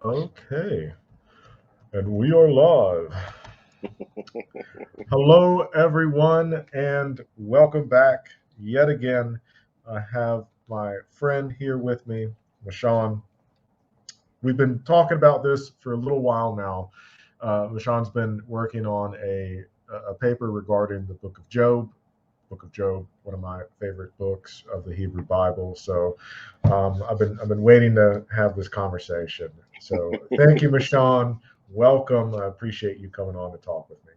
Okay, and we are live. Hello, everyone, and welcome back yet again. I have my friend here with me, Mashaun. We've been talking about this for a little while now. Mashaun's been working on a paper regarding the Book of Job. Book of Job, one of my favorite books of the Hebrew Bible. So I've been waiting to have this conversation. So thank you, Mashaun. Welcome. I appreciate you coming on to talk with me.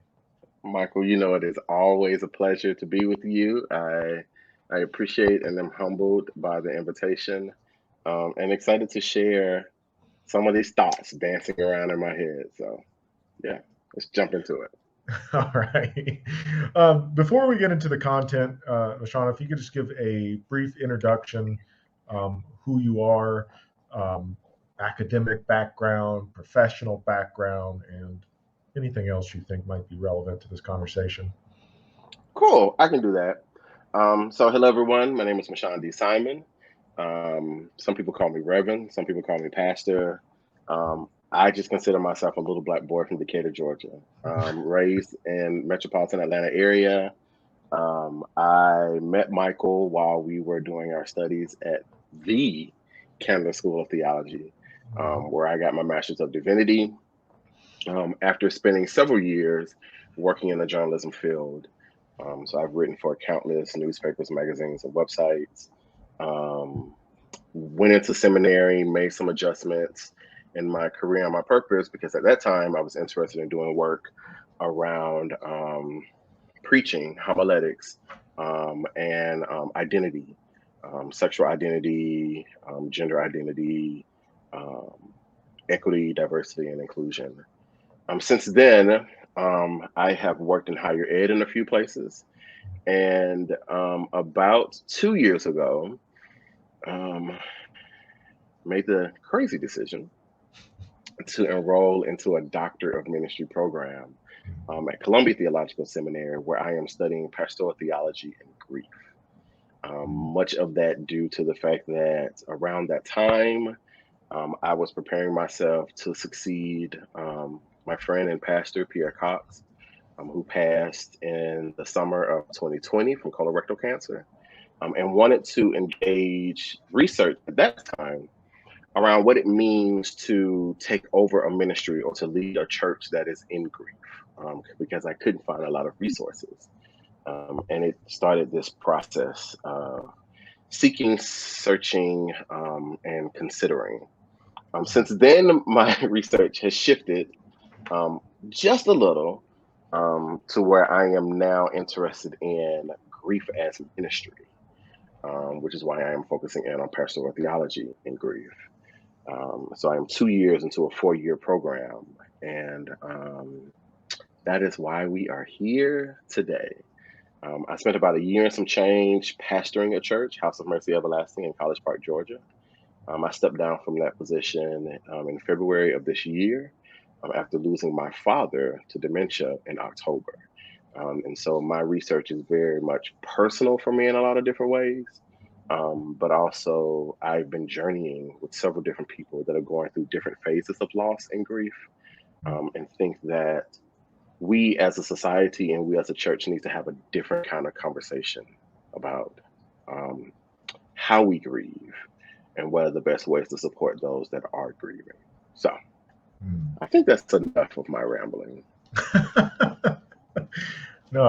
Michael, it is always a pleasure to be with you. I appreciate and am humbled by the invitation, and excited to share some of these thoughts dancing around in my head. So, yeah, let's jump into it. All right. Before we get into the content, Mashaun, if you could just give a brief introduction, who you are, um, academic background, professional background, and anything else you think might be relevant to this conversation. Cool, I can do that. So, hello everyone. My name is Mashaun D. Simon. Some people call me Reverend. Some people call me Pastor. I just consider myself a little black boy from Decatur, Georgia. Raised in metropolitan Atlanta area. I met Michael while we were doing our studies at the Canada School of Theology, Mhm. where I got my Master's of Divinity. After spending several years working in the journalism field, so I've written for countless newspapers, magazines, and websites. Um, Went into seminary, made some adjustments in my career and my purpose because at that time I was interested in doing work around preaching, homiletics, and identity, sexual identity, gender identity, um, equity, diversity, and inclusion. Since then, I have worked in higher ed in a few places. And about 2 years ago, um, made the crazy decision to enroll into a Doctor of Ministry program at Columbia Theological Seminary, where I am studying pastoral theology and grief. Much of that due to the fact that around that time, I was preparing myself to succeed my friend and pastor, Pierre Cox, who passed in the summer of 2020 from colorectal cancer, and wanted to engage research at that time around what it means to take over a ministry or to lead a church that is in grief, because I couldn't find a lot of resources. And it started this process of seeking, searching, and considering. Since then, my research has shifted um, just a little to where I am now interested in grief as ministry, which is why I am focusing in on pastoral theology in grief. So I am 2 years into a 4-year program, and that is why we are here today. I spent about a year and some change pastoring a church, House of Mercy Everlasting in College Park, Georgia. I stepped down from that position in February of this year after losing my father to dementia in October. And so my research is very much personal for me in a lot of different ways. But also, I've been journeying with several different people that are going through different phases of loss and grief, and think that we as a society and we as a church need to have a different kind of conversation about um, how we grieve and what are the best ways to support those that are grieving. So I think that's enough of my rambling. No,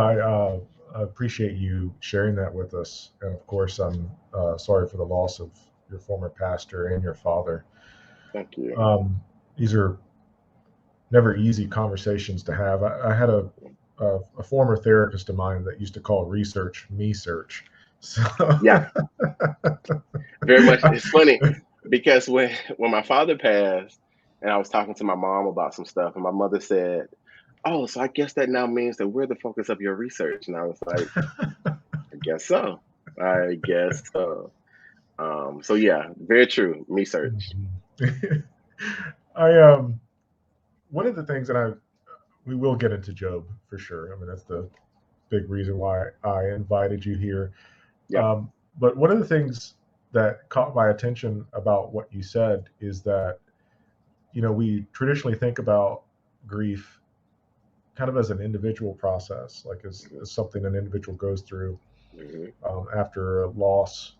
I appreciate you sharing that with us. And of course, I'm sorry for the loss of your former pastor and your father. Thank you. These are never easy conversations to have. I had a former therapist of mine that used to call research me search. So, Yeah, very much. It's funny because when my father passed, and I was talking to my mom about some stuff, and my mother said, "Oh, so I guess that now means that we're the focus of your research." And I was like, "I guess so. I guess so." So yeah, very true. Me search. I one of the things that I we will get into Job for sure. I mean, that's the big reason why I invited you here. Yep. But one of the things that caught my attention about what you said is that we traditionally think about grief kind of as an individual process, like as something an individual goes through after a loss.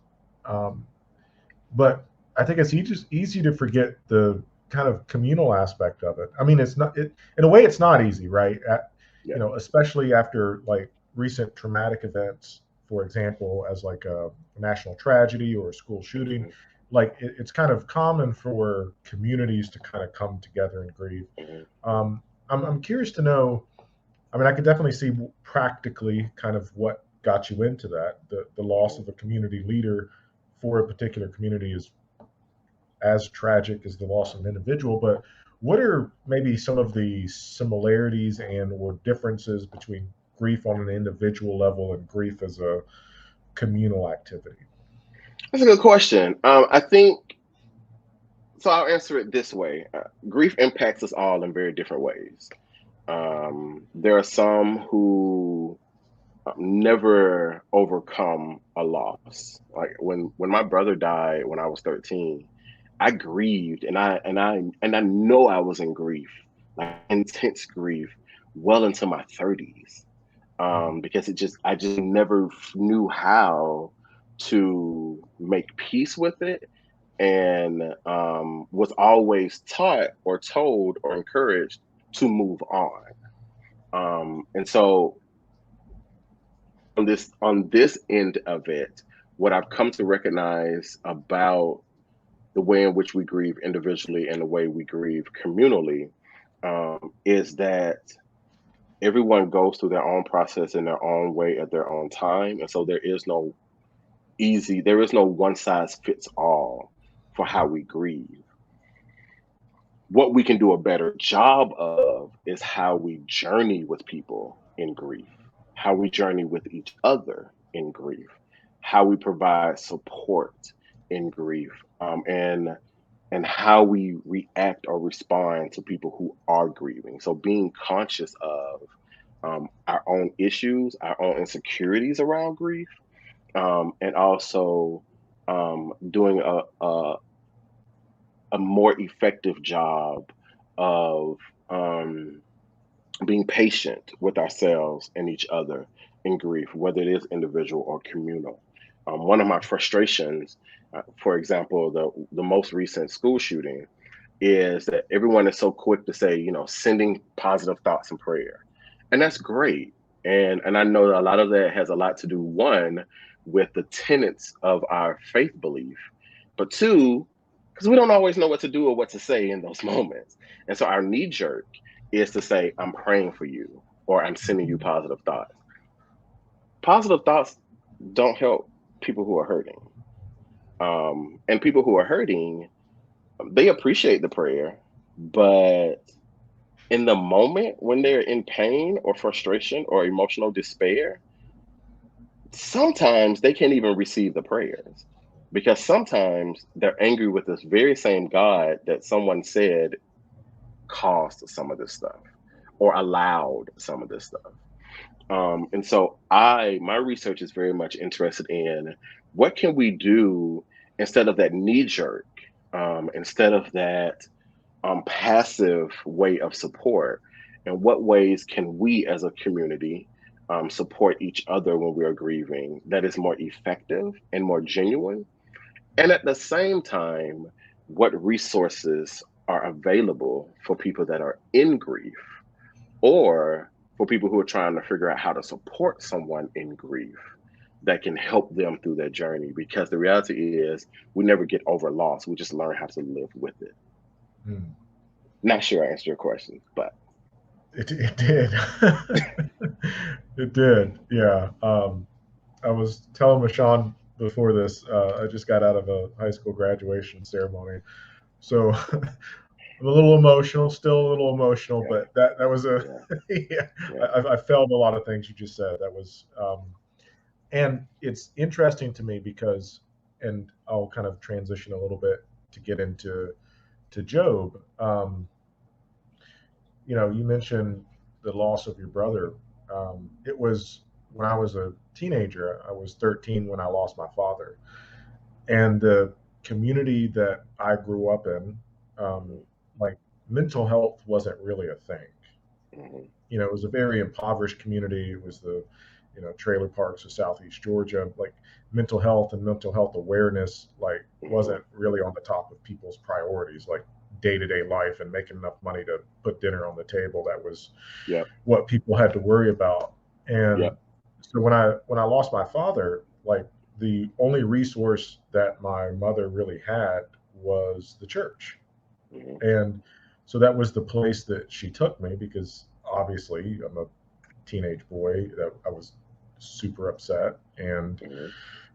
Um, but I think it's easy to forget the kind of communal aspect of it. I mean, it's not in a way it's not easy, right? Especially after like recent traumatic events, for example, as like a national tragedy or a school shooting. Like it's kind of common for communities to kind of come together and grieve. I'm curious to know. I mean, I could definitely see practically kind of what got you into that. The loss of a community leader for a particular community is as tragic as the loss of an individual. But what are maybe some of the similarities and or differences between grief on an individual level and grief as a communal activity? That's a good question. I think so. I'll answer it this way: grief impacts us all in very different ways. There are some who never overcome a loss. Like when my brother died when I was 13, I grieved, and I know I was in grief, like intense grief, well into my 30s, because I just never knew how to make peace with it, and was always taught or told or encouraged to move on. And so on this end of it, what I've come to recognize about the way in which we grieve individually and the way we grieve communally, is that everyone goes through their own process in their own way at their own time, and so there is no one size fits all for how we grieve. What we can do a better job of is how we journey with people in grief, how we journey with each other in grief, how we provide support in grief, and how we react or respond to people who are grieving. So being conscious of our own issues, our own insecurities around grief, and also doing a more effective job of being patient with ourselves and each other in grief, whether it is individual or communal. One of my frustrations, for example, the most recent school shooting, is that everyone is so quick to say, sending positive thoughts and prayer, and that's great. And I know that a lot of that has a lot to do, one, with the tenets of our faith belief, but two, because we don't always know what to do or what to say in those moments. And so our knee jerk is to say, I'm praying for you, or I'm sending you positive thoughts. Positive thoughts don't help people who are hurting. And people who are hurting, they appreciate the prayer, but in the moment when they're in pain or frustration or emotional despair, sometimes they can't even receive the prayers, because sometimes they're angry with this very same God that someone said caused some of this stuff or allowed some of this stuff. And so my research is very much interested in what can we do instead of that knee jerk, instead of that passive way of support, and what ways can we as a community support each other when we are grieving that is more effective and more genuine. And at the same time, what resources are available for people that are in grief, or for people who are trying to figure out how to support someone in grief that can help them through their journey. Because the reality is, we never get over loss. We just learn how to live with it. Not sure I answered your question, but it did. It did. Yeah. I was telling Mashaun before this, I just got out of a high school graduation ceremony. So I'm a little emotional, still a little emotional, yeah, but that was yeah, I felt a lot of things you just said. That was, and it's interesting to me because, and I'll kind of transition a little bit to get into Job. You mentioned the loss of your brother. It was when I was a teenager. I was 13 when I lost my father, and the community that I grew up in, like mental health wasn't really a thing. Mhm. It was a very impoverished community. It was the, trailer parks of Southeast Georgia. Like mental health and mental health awareness, like Mhm. wasn't really on the top of people's priorities, like day-to-day life and making enough money to put dinner on the table. That was Yep. what people had to worry about. And Yep. so when I lost my father, like the only resource that my mother really had was the church. Mhm. And so that was the place that she took me, because obviously I'm a teenage boy that I was super upset and Mhm.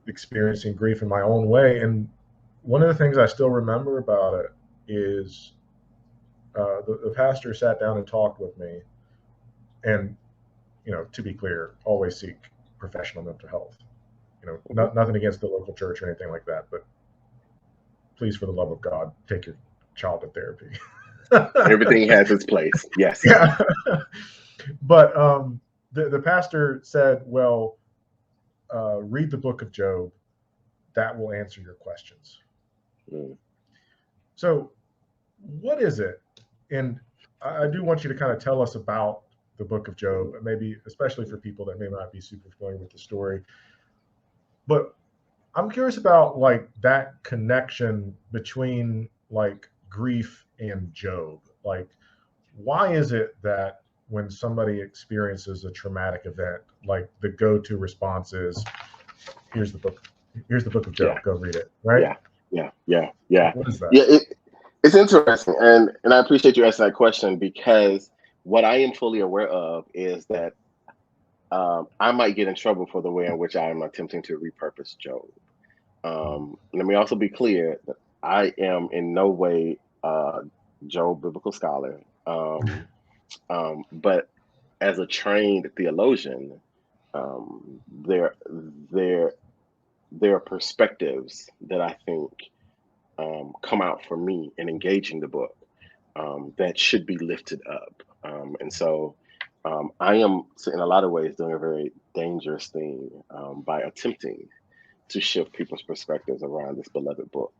experiencing grief in my own way. And one of the things I still remember about it is the pastor sat down and talked with me. And, to be clear, always seek professional mental health. Mhm. Nothing against the local church or anything like that, but please, for the love of God, take your child to therapy. Everything has its place. Yes. Yeah. But the pastor said, well, read the book of Job. That will answer your questions. Mm. So, what is it? And I do want you to kind of tell us about the book of Job, Mhm. maybe especially for people that may not be super familiar with the story. But I'm curious about like that connection between like grief and Job. Like, why is it that when somebody experiences a traumatic event, like the go-to response is, here's the book, here's the book of Yeah. Job, go read it, right? Yeah. Yeah. Yeah. Yeah. What is that? Yeah. It's interesting, and I appreciate you asking that question, because what I am fully aware of is that I might get in trouble for the way in which I am attempting to repurpose Job. Let me also be clear that I am in no way Job biblical scholar, but as a trained theologian, there there there are perspectives that I think come out for me in engaging the book, that should be lifted up. And so I am, in a lot of ways, doing a very dangerous thing by attempting to shift people's perspectives around this beloved book.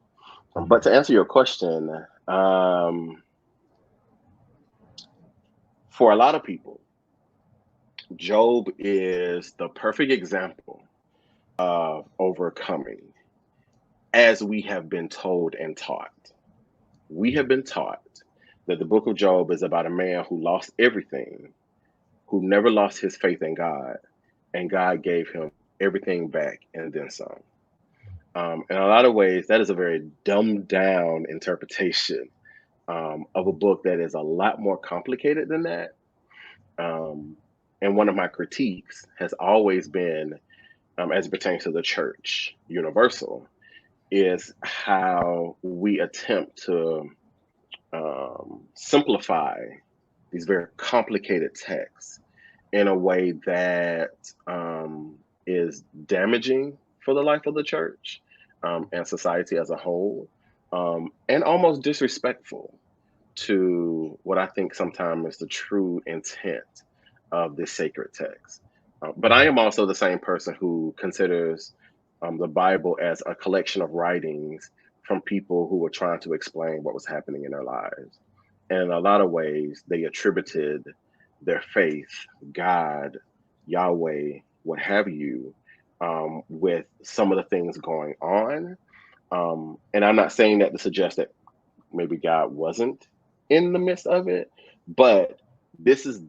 But to answer your question, for a lot of people, Job is the perfect example of overcoming, as we have been told and taught. We have been taught that the book of Job is about a man who lost everything, who never lost his faith in God, and God gave him everything back and then some. In a lot of ways, that is a very dumbed down interpretation of a book that is a lot more complicated than that. Um, and one of my critiques has always been, as it pertains to the church universal, is how we attempt to simplify these very complicated texts in a way that is damaging for the life of the church and society as a whole, and almost disrespectful to what I think sometimes is the true intent of this sacred text. But I am also the same person who considers the Bible as a collection of writings from people who were trying to explain what was happening in their lives. And in a lot of ways, they attributed their faith, God, Yahweh, what have you, with some of the things going on. And I'm not saying that to suggest that maybe God wasn't in the midst of it, but this is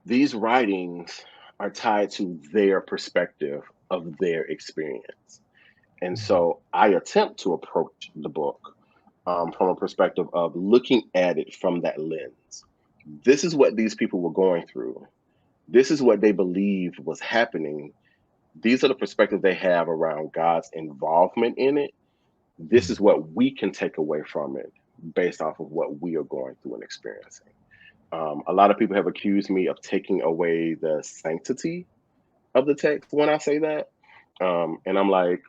these writings are tied to their perspective of their experience. And so I attempt to approach the book from a perspective of looking at it from that lens. This is what these people were going through. This is what they believed was happening. These are the perspectives they have around God's involvement in it. This is what we can take away from it based off of what we are going through and experiencing. A lot of people have accused me of taking away the sanctity of the text when I say that. And I'm like,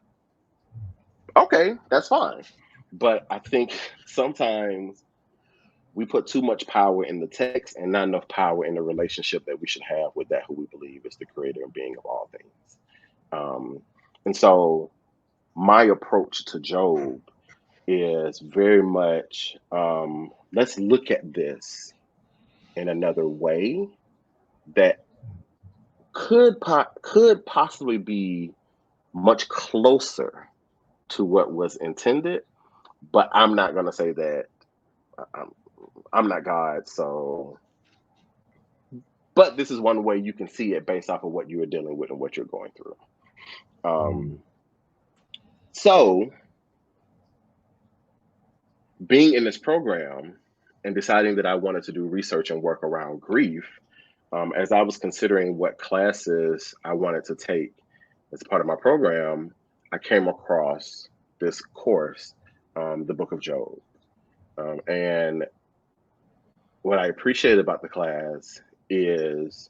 okay, that's fine. But I think sometimes we put too much power in the text and not enough power in the relationship that we should have with that who we believe is the creator and being of all things. And so my approach to Job is very much, let's look at this in another way that could possibly be much closer to what was intended, but I'm not going to say that. I'm not God, so. But this is one way you can see it based off of what you are dealing with and what you're going through. So, being in this program and deciding that I wanted to do research and work around grief, as I was considering what classes I wanted to take as part of my program, I came across this course, the Book of Job. And what I appreciated about the class is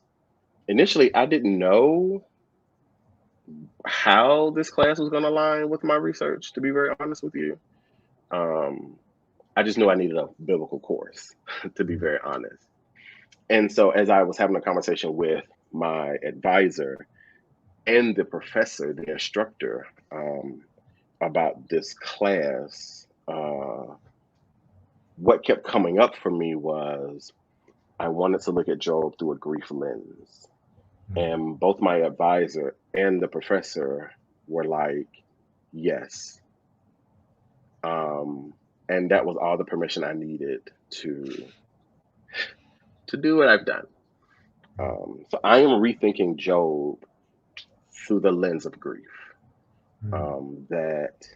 initially I didn't know how this class was going to align with my research, to be very honest with you. I just knew I needed a biblical course, to be very honest. And so as I was having a conversation with my advisor and the professor, the instructor, about this class, what kept coming up for me was I wanted to look at Job through a grief lens. And both my advisor and the professor were like, yes. And that was all the permission I needed to do what I've done. So I am rethinking Job through the lens of grief. That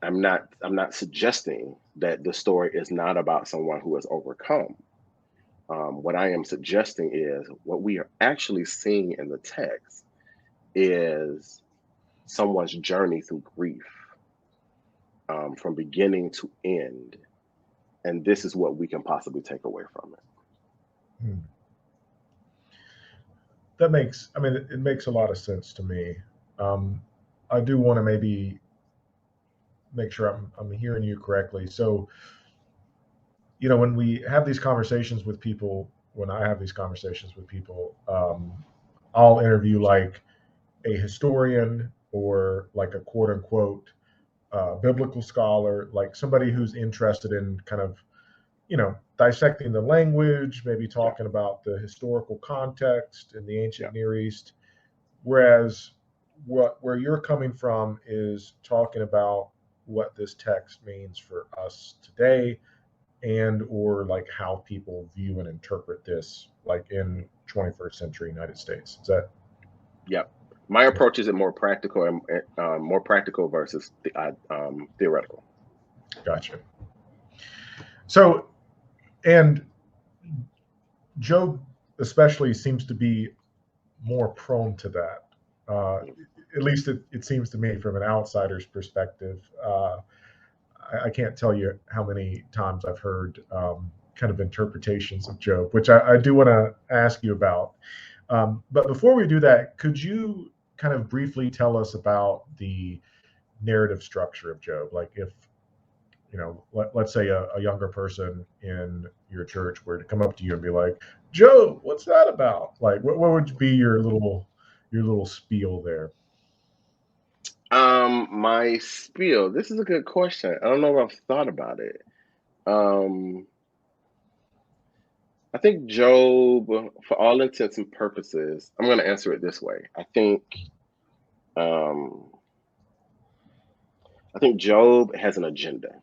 I'm not suggesting that the story is not about someone who has overcome. What I am suggesting is what we are actually seeing in the text is someone's journey through grief, from beginning to end. And this is what we can possibly take away from it. That makes, it makes a lot of sense to me. I do want to maybe make sure I'm hearing you correctly. So, when we have these conversations with people, when I have these conversations with people, I'll interview like a historian or like a quote unquote biblical scholar, like somebody who's interested in kind of, dissecting the language, maybe talking about the historical context in the ancient Near East. Whereas where you're coming from is talking about what this text means for us today, and or like how people view and interpret this like in 21st century United States. Is that? Yep. My approach is more practical and more practical versus theoretical. Gotcha. So, and Job especially seems to be more prone to that. At least it seems to me from an outsider's perspective. I can't tell you how many times I've heard kind of interpretations of Job, which I do want to ask you about. But before we do that, could you kind of briefly tell us about the narrative structure of Job? Like if, let's say a younger person in your church were to come up to you and be like, Job, what's that about? Like, what would be your little spiel there? My spiel. This is a good question. I don't know if I've thought about it. I think Job, for all intents and purposes, I'm going to answer it this way. I think Job has an agenda.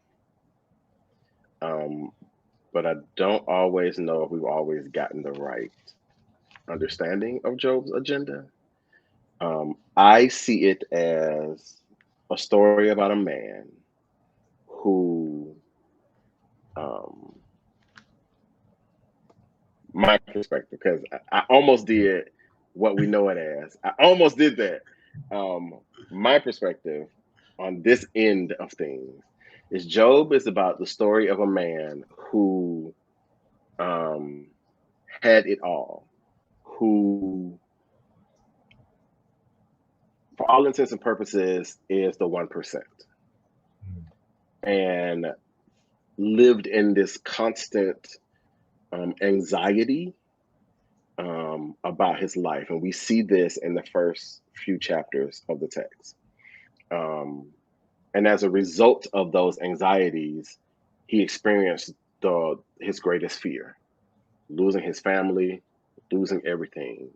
But I don't always know if we've always gotten the right understanding of Job's agenda. I see it as a story about a man who, my perspective, because I almost did what we know it as. I almost did that. My perspective on this end of things is Job is about the story of a man who had it all, who, for all intents and purposes, is the 1%, and lived in this constant anxiety about his life. And we see this in the first few chapters of the text. And as a result of those anxieties, he experienced his greatest fear, losing his family, losing everything.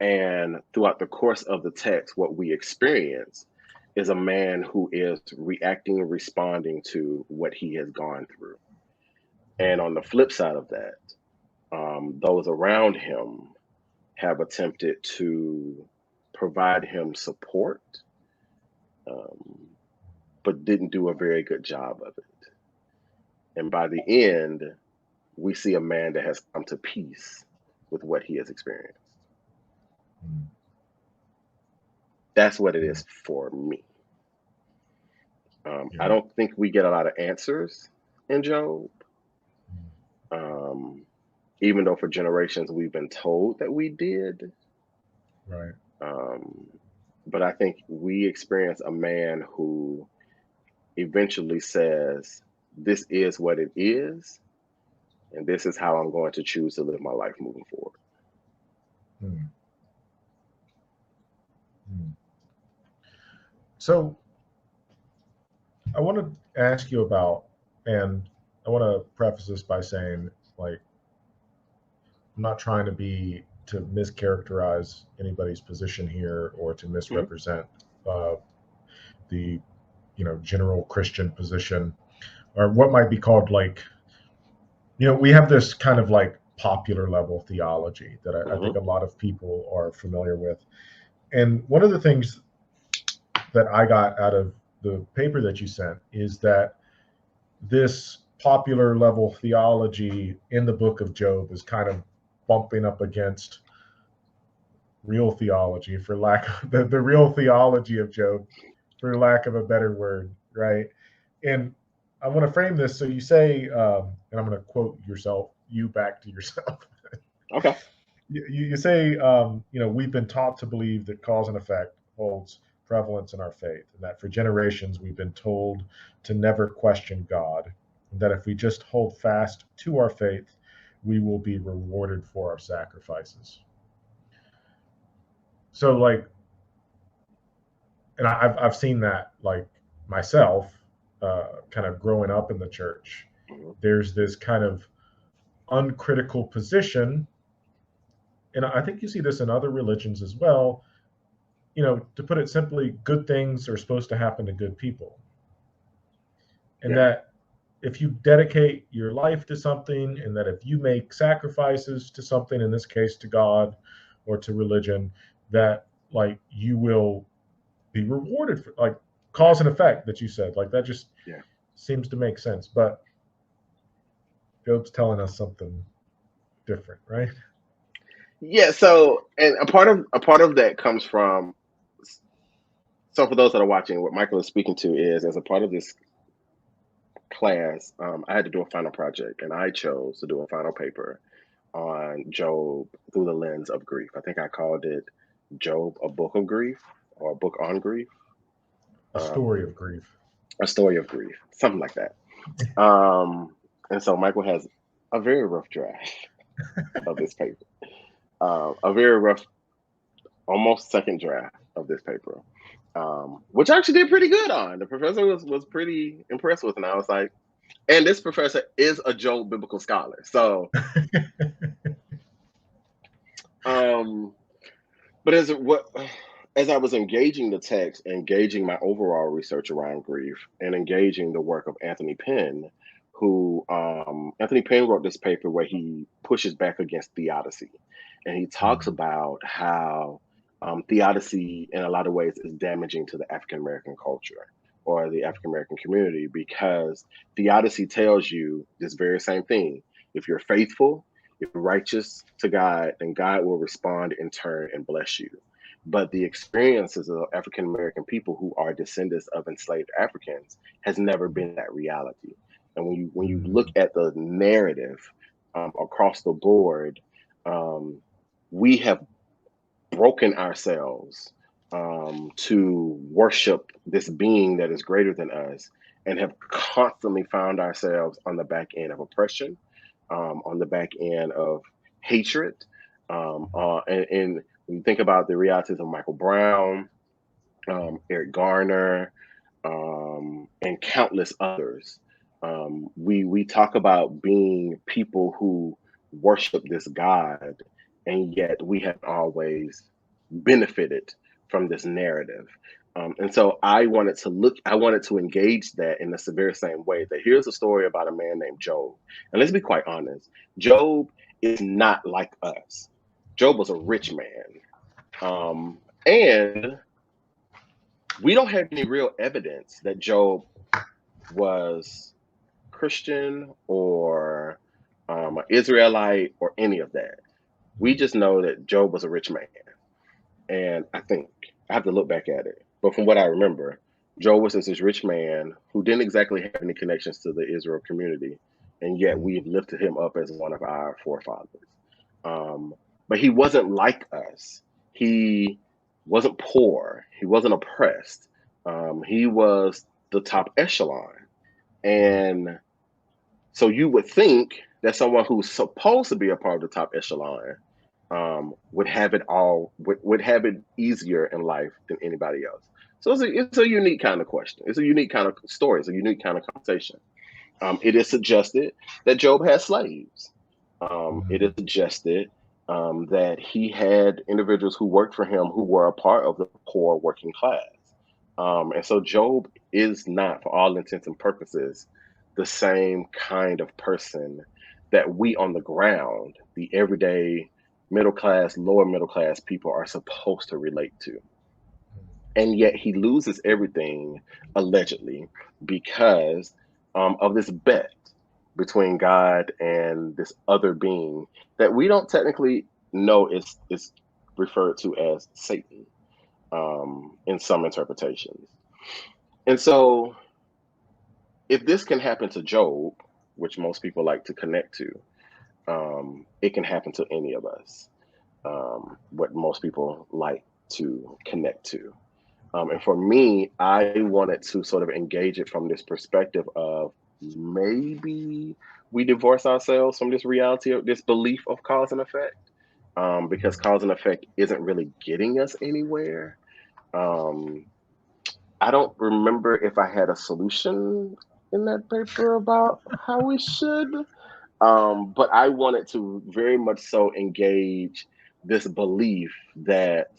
And throughout the course of the text, what we experience is a man who is reacting and responding to what he has gone through. And on the flip side of that, those around him have attempted to provide him support, but didn't do a very good job of it. And by the end, we see a man that has come to peace with what he has experienced. That's what it is for me. I don't think we get a lot of answers in Job, even though for generations we've been told that we did. Right. But I think we experience a man who eventually says, this is what it is, and this is how I'm going to choose to live my life moving forward. So I want to ask you about, and I want to preface this by saying, like, I'm not trying to mischaracterize anybody's position here or to misrepresent the general Christian position, or what might be called, like, we have this kind of like popular level theology that I think a lot of people are familiar with. And one of the things that I got out of the paper that you sent is that this popular level theology in the book of Job is kind of bumping up against real theology, for lack of the real theology of Job, for lack of a better word, right? And I want to frame this. So you say, and I'm going to quote you back to yourself. Okay. You say, we've been taught to believe that cause and effect holds prevalence in our faith, and that for generations we've been told to never question God, and that if we just hold fast to our faith, we will be rewarded for our sacrifices. So, like, and I've seen that, like, myself, kind of growing up in the church. There's this kind of uncritical position, and I think you see this in other religions as well. To put it simply, good things are supposed to happen to good people. And that if you dedicate your life to something, and that if you make sacrifices to something, in this case to God or to religion, that, like, you will be rewarded for, like, cause and effect that you said. Like, that just seems to make sense. But Job's telling us something different, right? Yeah. So, and a part of that comes from. So, for those that are watching, what Michael is speaking to is, as a part of this class, I had to do a final project, and I chose to do a final paper on Job through the lens of grief. I think I called it Job, a book of grief, or a book on grief. A story of grief. A story of grief, something like that. And so Michael has a very rough draft of this paper, a very rough, almost second draft of this paper, which I actually did pretty good on. The professor was pretty impressed with, and I was like, and this professor is a Job biblical scholar. So, but as I was engaging the text, engaging my overall research around grief, and engaging the work of Anthony Penn, Anthony Penn wrote this paper where he pushes back against theodicy, and he talks about how theodicy in a lot of ways is damaging to the African American culture or the African American community, because theodicy tells you this very same thing. If you're faithful, if you're righteous to God, then God will respond in turn and bless you. But the experiences of African American people who are descendants of enslaved Africans has never been that reality. And when you look at the narrative across the board, we have broken ourselves to worship this being that is greater than us, and have constantly found ourselves on the back end of oppression, on the back end of hatred, and when you think about the realities of Michael Brown, Eric Garner, and countless others. We talk about being people who worship this God, and yet we have always benefited from this narrative. And so I wanted to engage that in the very same way that here's a story about a man named Job. And let's be quite honest, Job is not like us. Job was a rich man. And we don't have any real evidence that Job was Christian or an Israelite or any of that. We just know that Job was a rich man. And I think I have to look back at it. But from what I remember, Job was this rich man who didn't exactly have any connections to the Israel community. And yet we've lifted him up as one of our forefathers. But he wasn't like us. He wasn't poor. He wasn't oppressed. He was the top echelon. And so you would think that someone who's supposed to be a part of the top echelon would have it all, would have it easier in life than anybody else. So it's a unique kind of question. It's a unique kind of story. It's a unique kind of conversation. It is suggested that Job had slaves. It is suggested that he had individuals who worked for him who were a part of the poor working class. And so Job is not, for all intents and purposes, the same kind of person that we on the ground, the everyday middle class, lower middle class people are supposed to relate to. And yet he loses everything, allegedly, because of this bet between God and this other being that we don't technically know is referred to as Satan in some interpretations. And so if this can happen to Job, which most people like to connect to, it can happen to any of us, what most people like to connect to. And for me, I wanted to sort of engage it from this perspective of maybe we divorce ourselves from this reality of this belief of cause and effect, because cause and effect isn't really getting us anywhere. I don't remember if I had a solution in that paper about how we should, but I wanted to very much so engage this belief that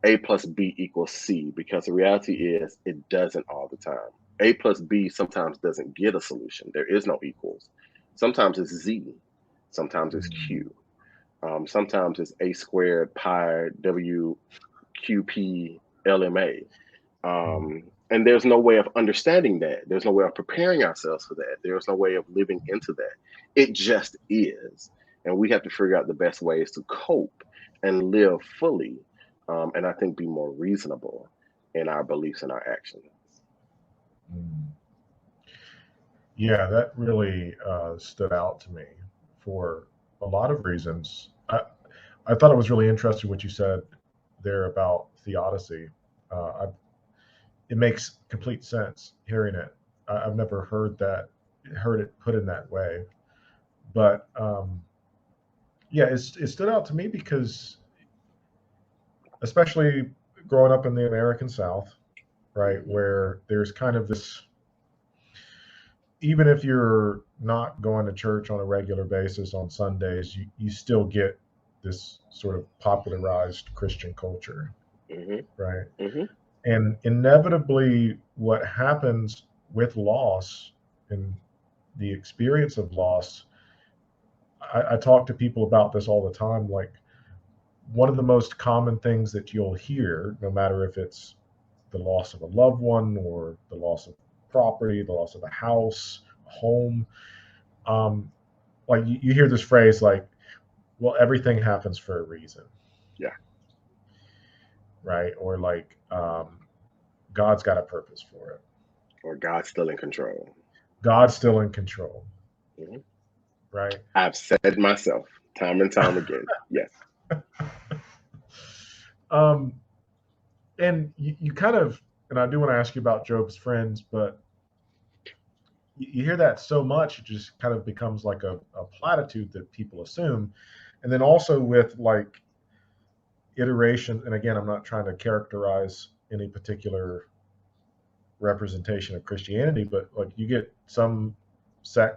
A plus B equals C, because the reality is it doesn't all the time. A plus B sometimes doesn't get a solution. There is no equals. Sometimes it's Z. Sometimes it's Q. Sometimes it's A squared pi W Q P LMA. And there's no way of understanding that. There's no way of preparing ourselves for that. There's no way of living into that. It just is. And we have to figure out the best ways to cope and live fully. And I think be more reasonable in our beliefs and our actions. Yeah, that really stood out to me for a lot of reasons. I thought it was really interesting what you said there about theodicy. It makes complete sense hearing it. I've never heard it put in that way. But yeah, it stood out to me because, especially growing up in the American South, right, where there's kind of this, even if you're not going to church on a regular basis on Sundays, you still get this sort of popularized Christian culture, right? And inevitably, what happens with loss and the experience of loss, I talk to people about this all the time. Like, one of the most common things that you'll hear, no matter if it's the loss of a loved one or the loss of property, the loss of a house, a home, like you hear this phrase like, well, everything happens for a reason. Yeah. Right? Or like, God's got a purpose for it. Or God's still in control. God's still in control. Right? I've said myself time and time again. Yes. And you kind of, and I do want to ask you about Job's friends, but you hear that so much, it just kind of becomes like a platitude that people assume. And then also with like iteration, and again, I'm not trying to characterize any particular representation of Christianity, but like you get some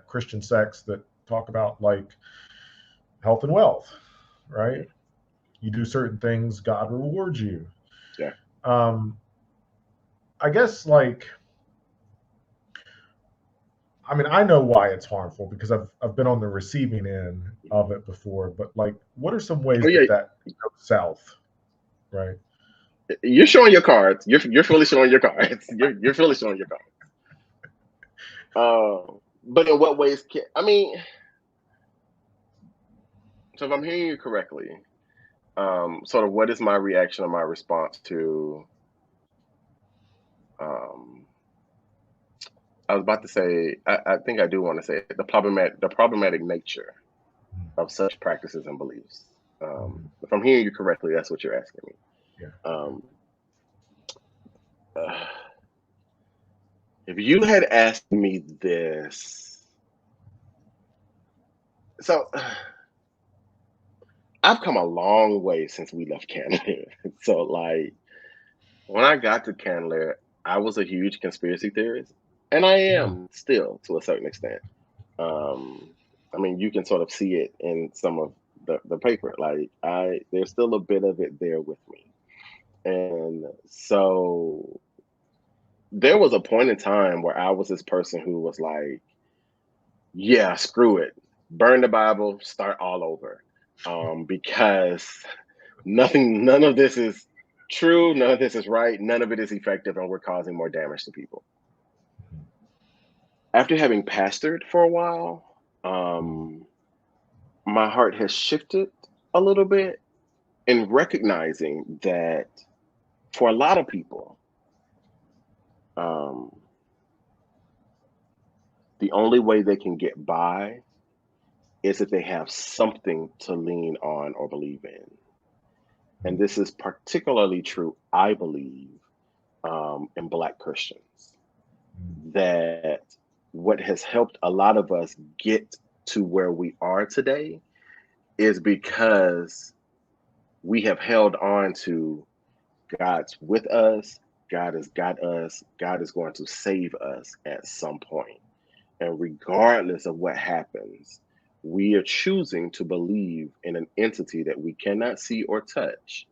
Christian sects that talk about like health and wealth, right? You do certain things, God rewards you. Yeah. I guess like, I mean, I know why it's harmful because I've been on the receiving end of it before, but like, what are some ways Oh yeah, that goes south, right? you're showing your cards. You're fully showing your cards. You're fully showing your cards. But in what ways can I mean? So if I'm hearing you correctly, sort of what is my reaction or my response to? I was about to say, I think I do want to say it, the problematic nature of such practices and beliefs. If I'm hearing you correctly, that's what you're asking me. Yeah. If you had asked me this, so I've come a long way since we left Canada. So like when I got to Canada, I was a huge conspiracy theorist, and I am still to a certain extent. I mean, you can sort of see it in some of the paper. Like there's still a bit of it there with me. And so there was a point in time where I was this person who was like, yeah, screw it. Burn the Bible, start all over. Because none of this is true, none of this is right, none of it is effective, and we're causing more damage to people. After having pastored for a while, my heart has shifted a little bit in recognizing that for a lot of people, the only way they can get by is if they have something to lean on or believe in. And this is particularly true, I believe, in Black Christians. That what has helped a lot of us get to where we are today is because we have held on to God's with us, God has got us, God is going to save us at some point. And regardless of what happens, we are choosing to believe in an entity that we cannot see or touch,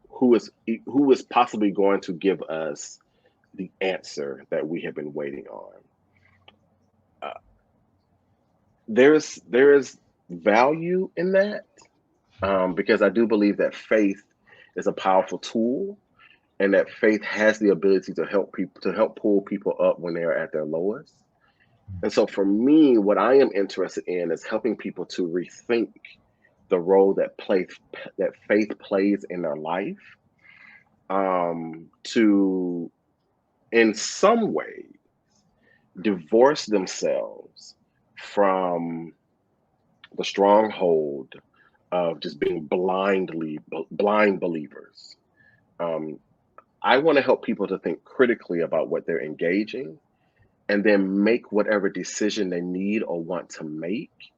who is possibly going to give us the answer that we have been waiting on. There is value in that, because I do believe that faith is a powerful tool, and that faith has the ability to help pull people up when they are at their lowest. And so for me, what I am interested in is helping people to rethink the role that faith plays in their life, to in some way divorce themselves from the stronghold of just being blind believers. I want to help people to think critically about what they're engaging, and then make whatever decision they need or want to make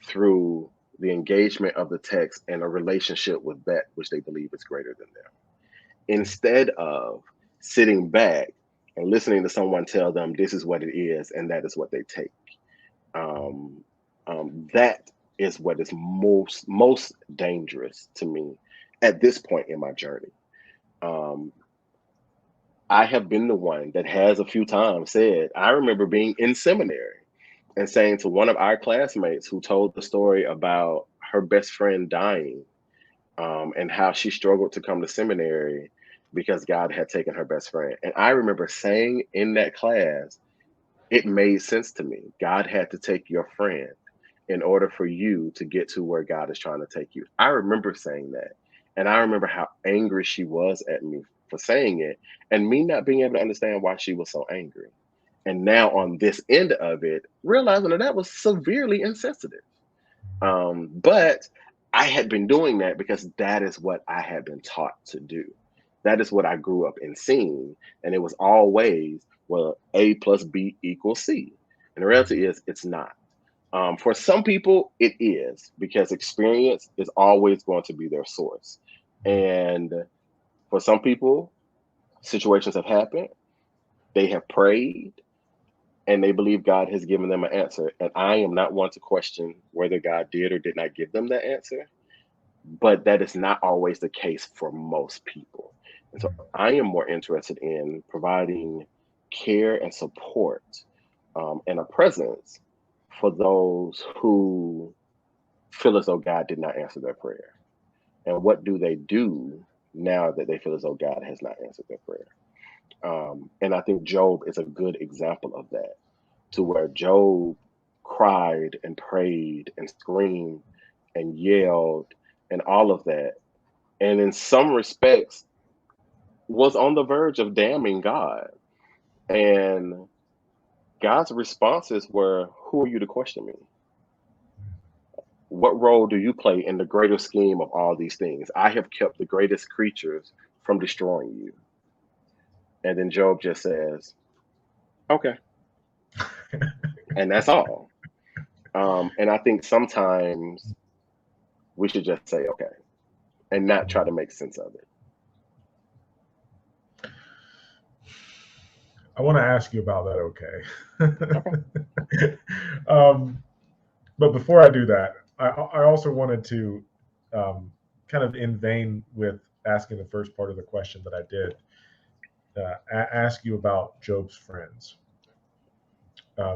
through the engagement of the text and a relationship with that which they believe is greater than them, instead of sitting back and listening to someone tell them this is what it is and that is what they take. That is what is most dangerous to me at this point in my journey. I have been the one that has a few times said, I remember being in seminary and saying to one of our classmates who told the story about her best friend dying, and how she struggled to come to seminary because God had taken her best friend. And I remember saying in that class, it made sense to me. God had to take your friend in order for you to get to where God is trying to take you. I remember saying that. And I remember how angry she was at me for saying it, and me not being able to understand why she was so angry. And now on this end of it, realizing that was severely insensitive. But I had been doing that because that is what I had been taught to do. That is what I grew up in seeing. And it was always, well, A plus B equals C. And the reality is, it's not. For some people, it is, because experience is always going to be their source. And for some people, situations have happened, they have prayed, and they believe God has given them an answer. And I am not one to question whether God did or did not give them that answer, but that is not always the case for most people. And so I am more interested in providing care and support and a presence for those who feel as though God did not answer their prayer. And what do they do now that they feel as though God has not answered their prayer? And I think Job is a good example of that, to where Job cried and prayed and screamed and yelled and all of that. And in some respects was on the verge of damning God. And God's responses were, who are you to question me? What role do you play in the greater scheme of all these things? I have kept the greatest creatures from destroying you. And then Job just says, okay. And that's all. And I think sometimes we should just say, okay, and not try to make sense of it. I want to ask you about that, okay? But before I do that, I also wanted to kind of in vein with asking the first part of the question that I did, ask you about Job's friends.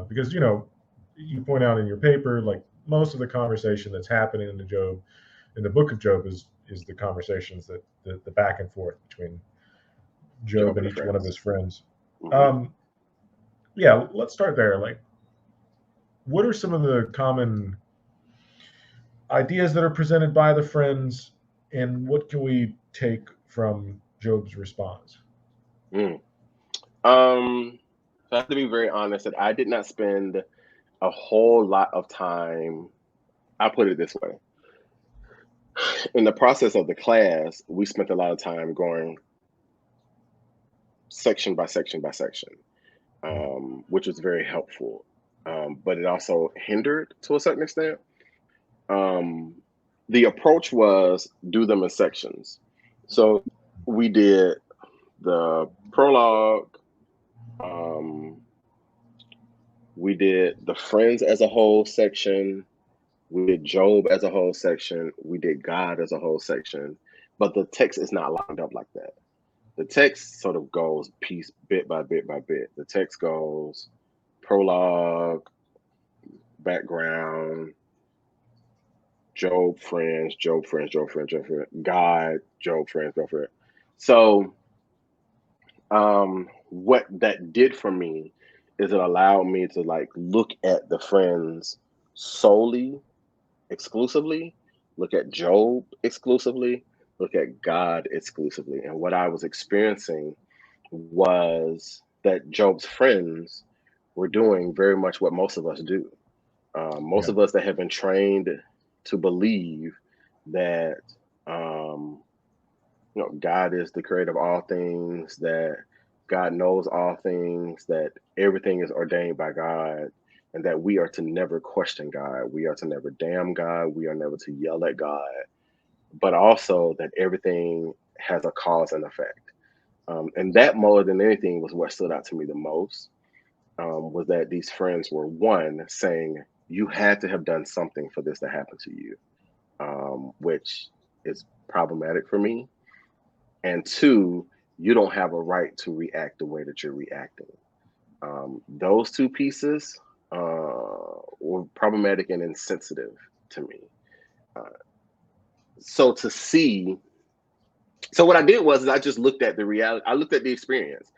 Because, you point out in your paper, like most of the conversation that's happening in the book of Job is the conversations that the back and forth between Job and each one of his friends. Yeah, let's start there. Like, what are some of the common ideas that are presented by the friends, and what can we take from Job's response? So I have to be very honest that I did not spend a whole lot of time. I'll put it this way. In the process of the class, we spent a lot of time going section by section by section, which was very helpful. But it also hindered to a certain extent. The approach was do them in sections. So we did the prologue, we did the friends as a whole section, we did Job as a whole section, we did God as a whole section, but the text is not lined up like that. The text sort of goes piece bit by bit by bit. The text goes prologue, background, Job friends, Job friends, Job friends, Job friends, God, Job friends, Job friends. So what that did for me is it allowed me to like look at the friends solely, exclusively, look at Job exclusively, look at God exclusively. And what I was experiencing was that Job's friends were doing very much what most of us do. Most of us that have been trained to believe that God is the creator of all things, that God knows all things, that everything is ordained by God, and that we are to never question God. We are to never damn God. We are never to yell at God, but also that everything has a cause and effect. And that more than anything was what stood out to me the most, was that these friends were, one, saying, you had to have done something for this to happen to you, which is problematic for me. And two, you don't have a right to react the way that you're reacting. Those two pieces were problematic and insensitive to me. So what I did was I just looked at the reality. I looked at the experience.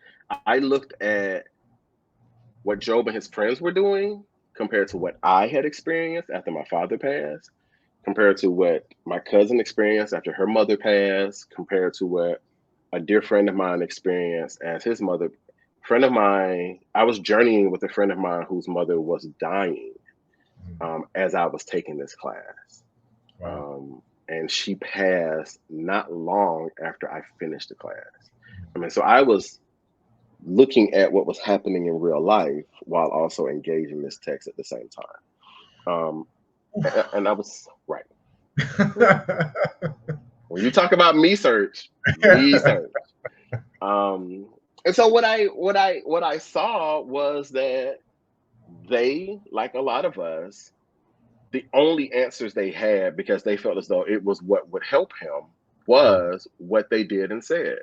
I looked at what Job and his friends were doing compared to what I had experienced after my father passed, compared to what my cousin experienced after her mother passed, compared to what a dear friend of mine experienced as his mother. Friend of mine, I was journeying with a friend of mine whose mother was dying as I was taking this class. Wow. And she passed not long after I finished the class. I mean, so I was looking at what was happening in real life while also engaging this text at the same time. And I was right. When you talk about me search. And so what I saw was that they, like a lot of us, the only answers they had, because they felt as though it was what would help him, was what they did and said.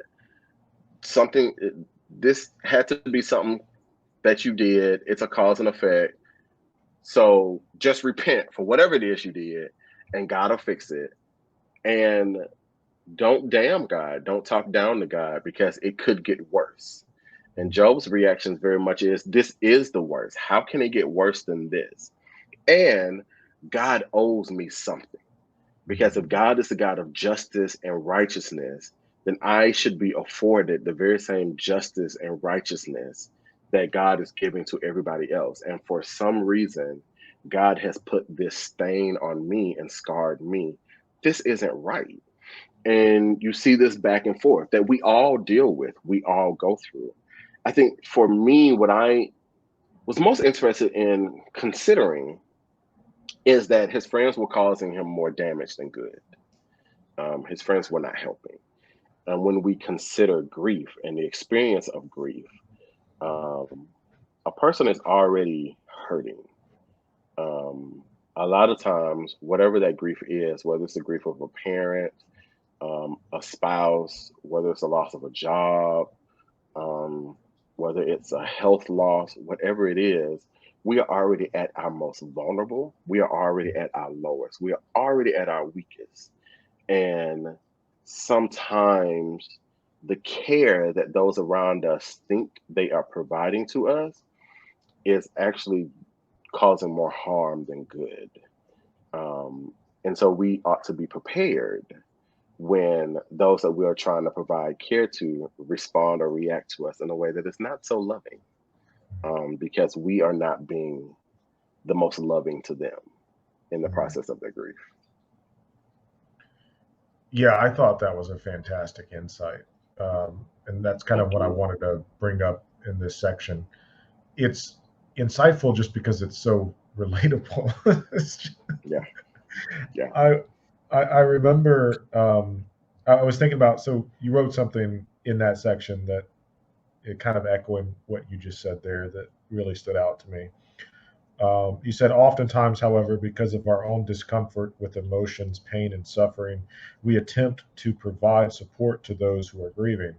This had to be something that you did. It's a cause and effect. So just repent for whatever it is you did, and God will fix it. And don't damn God. Don't talk down to God, because it could get worse. And Job's reaction very much is, this is the worst. How can it get worse than this? And God owes me something. Because if God is the God of justice and righteousness, then I should be afforded the very same justice and righteousness that God is giving to everybody else. And for some reason, God has put this stain on me and scarred me. This isn't right. And you see this back and forth that we all deal with, we all go through. I think for me, what I was most interested in considering is that his friends were causing him more damage than good. His friends were not helping. And when we consider grief and the experience of grief, a person is already hurting. A lot of times, whatever that grief is, whether it's the grief of a parent, a spouse, whether it's the loss of a job, whether it's a health loss, whatever it is, we are already at our most vulnerable. We are already at our lowest. We are already at our weakest. And sometimes the care that those around us think they are providing to us is actually causing more harm than good. And so we ought to be prepared when those that we are trying to provide care to respond or react to us in a way that is not so loving, because we are not being the most loving to them in the process of their grief. Yeah, I thought that was a fantastic insight. And that's kind of what I wanted to bring up in this section. It's insightful just because it's so relatable. Yeah. I remember I was thinking about, so you wrote something in that section that it kind of echoing what you just said there that really stood out to me. You said, oftentimes, however, because of our own discomfort with emotions, pain, and suffering, we attempt to provide support to those who are grieving.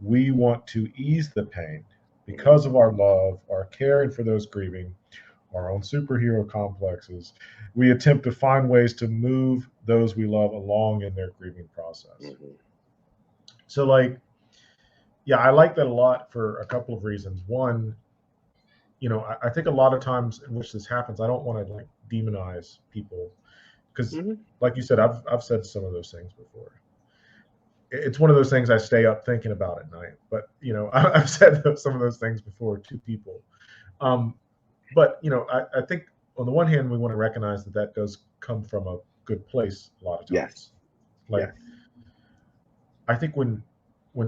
We want to ease the pain because of our love, our caring for those grieving, our own superhero complexes. We attempt to find ways to move those we love along in their grieving process. So, like, yeah, I like that a lot for a couple of reasons. One, I think a lot of times in which this happens, I don't want to like demonize people because, like you said, I've said some of those things before. It's one of those things I stay up thinking about at night. But I've said some of those things before to people. But I think on the one hand, we want to recognize that does come from a good place a lot of times. Like, I think when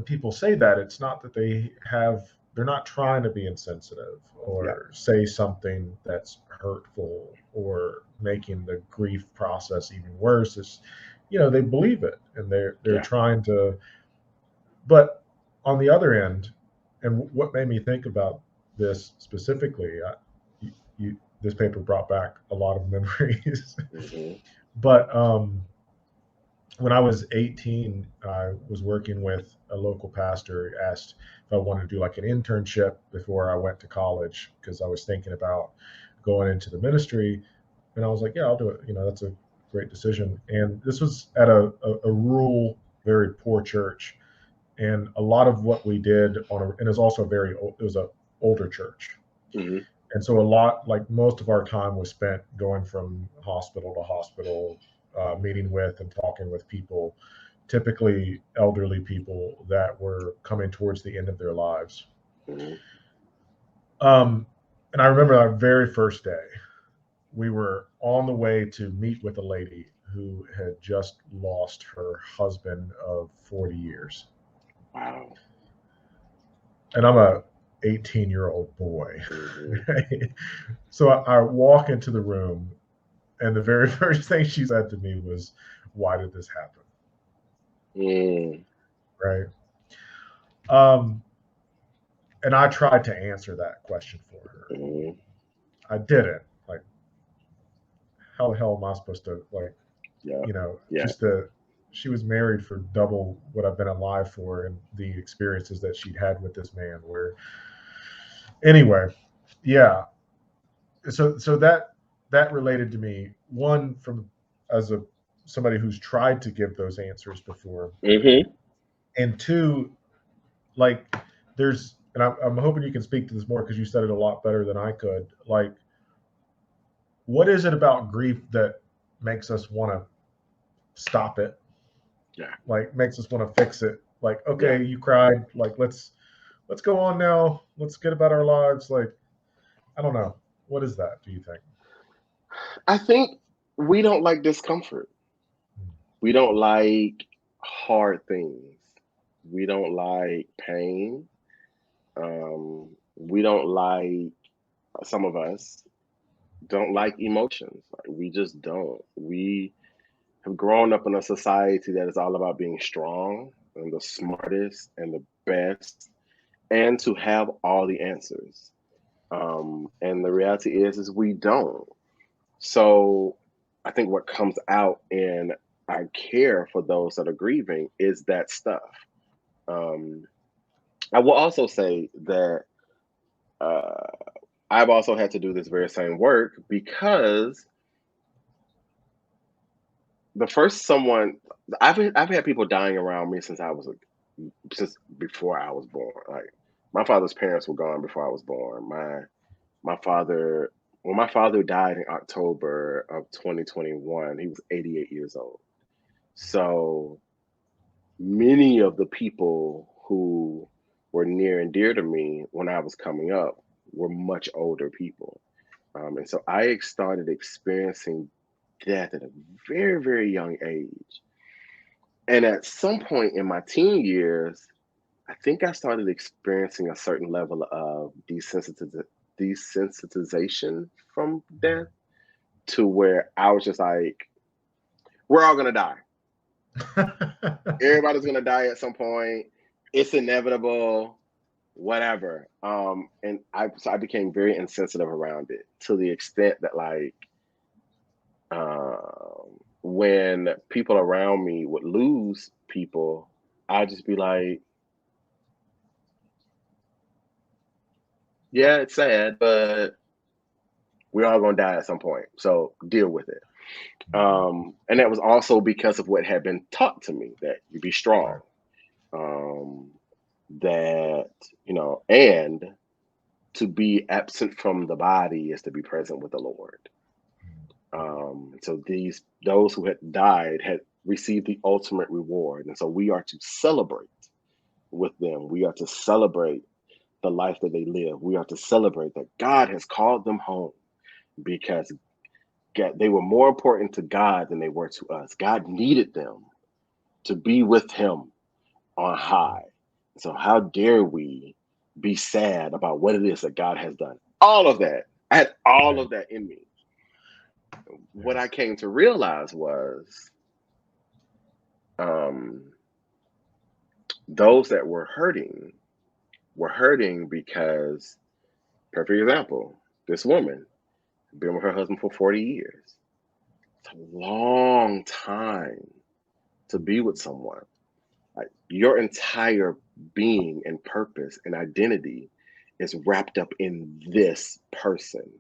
people say that, it's not that they're not trying to be insensitive or say something that's hurtful or making the grief process even worse. It's, they believe it and they're trying to. But on the other end, and what made me think about this specifically, this paper brought back a lot of memories. But when I was 18, I was working with a local pastor, asked if I wanted to do like an internship before I went to college because I was thinking about going into the ministry. And I was like, yeah, I'll do it. That's a great decision. And this was at a rural, very poor church. And a lot of what we did and it was also it was an older church. And so like most of our time was spent going from hospital to hospital, meeting with and talking with people, typically elderly people that were coming towards the end of their lives. And I remember our very first day, we were on the way to meet with a lady who had just lost her husband of 40 years. Wow. And I'm a 18-year-old boy. Right? So I walk into the room, and the very first thing she said to me was, "Why did this happen?" Right. And I tried to answer that question for her. Mhm. I didn't. Like, how the hell am I supposed to, like, Yeah. Yeah. just she was married for double what I've been alive for, and the experiences that she'd had with this man. Where, anyway, yeah. So that related to me. One, from as a somebody who's tried to give those answers before, Hmm. and two, like, there's, and I'm hoping you can speak to this more because you said it a lot better than I could. Like, what is it about grief that makes us want to stop it? Yeah. Like, makes us want to fix it? Like, Yeah. okay, you cried. Like, let's go on now. Let's get about our lives. Like, I don't know. What is that? Do you think? I think we don't like discomfort. We don't like hard things. We don't like pain. We don't like, some of us don't like emotions. Like, we just don't. We have grown up in a society that is all about being strong and the smartest and the best and to have all the answers. And the reality is we don't. So I think what comes out in our care for those that are grieving is that stuff. Um, I will also say that uh, I've also had to do this very same work because the first someone I've had people dying around me since before I was born. Like, my father's parents were gone before I was born. My father when my father died in October of 2021, he was 88 years old. So many of the people who were near and dear to me when I was coming up were much older people. And so I started experiencing death at a very, very young age. And at some point in my teen years, I think I started experiencing a certain level of desensitization from death, to where I was just like, we're all going to die. Everybody's going to die at some point. It's inevitable, whatever. And I became very insensitive around it, to the extent that, like, when people around me would lose people, I'd just be like, yeah, it's sad, but we're all gonna die at some point. So deal with it. And that was also because of what had been taught to me, that you be strong. Right. Um, that, and to be absent from the body is to be present with the Lord. So those who had died had received the ultimate reward. And so we are to celebrate with them. We are to celebrate the life that they live. We are to celebrate that God has called them home, because they were more important to God than they were to us. God needed them to be with him on high. So how dare we be sad about what it is that God has done? All of that. I had all Right. of that in me. Yeah. What I came to realize was, um, those that were hurting because, perfect example, this woman been with her husband for 40 years. It's a long time to be with someone. Like, your entire being and purpose and identity is wrapped up in this person.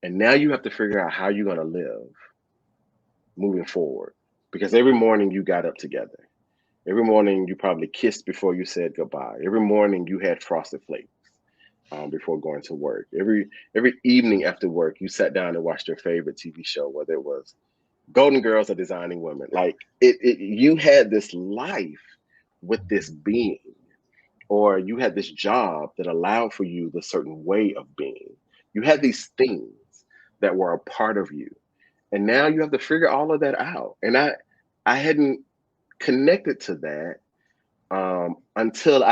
And now you have to figure out how you're going to live moving forward. Because every morning you got up together. Every morning you probably kissed before you said goodbye. Every morning you had frosted flakes before going to work. Every evening after work, you sat down and watched your favorite TV show, whether it was Golden Girls or Designing Women. Like, you had this life with this being, or you had this job that allowed for you the certain way of being. You had these things that were a part of you, and now you have to figure all of that out. And I hadn't connected to that until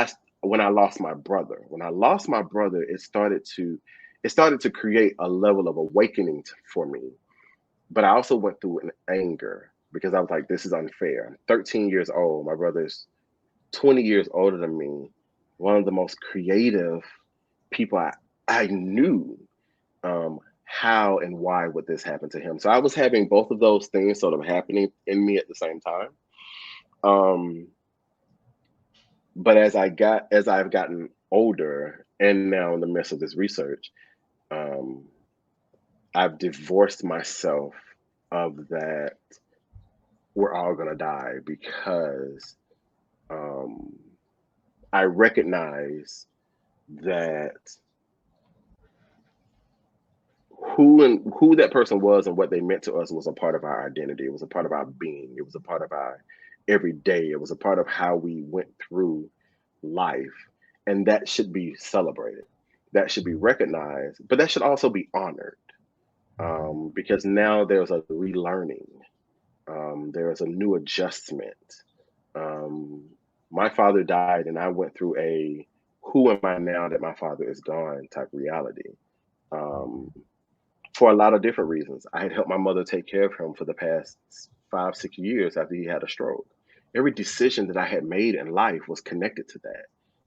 when I lost my brother. When I lost my brother, it started to create a level of awakening for me. But I also went through an anger, because I was like, this is unfair. I'm 13 years old. My brother's 20 years older than me. one of the most creative people I knew. How and why would this happen to him? So I was having both of those things sort of happening in me at the same time. But as I've gotten older and now in the midst of this research, I've divorced myself of that we're all gonna die, because I recognize that who that person was and what they meant to us was a part of our identity. It was a part of our being. It was a part of our everyday. It was a part of how we went through life. And that should be celebrated. That should be recognized, but that should also be honored. Because now there's a relearning. There's a new adjustment. My father died, and I went through a who am I now that my father is gone type reality. For a lot of different reasons. I had helped my mother take care of him for the past 5-6 years after he had a stroke. Every decision that I had made in life was connected to that.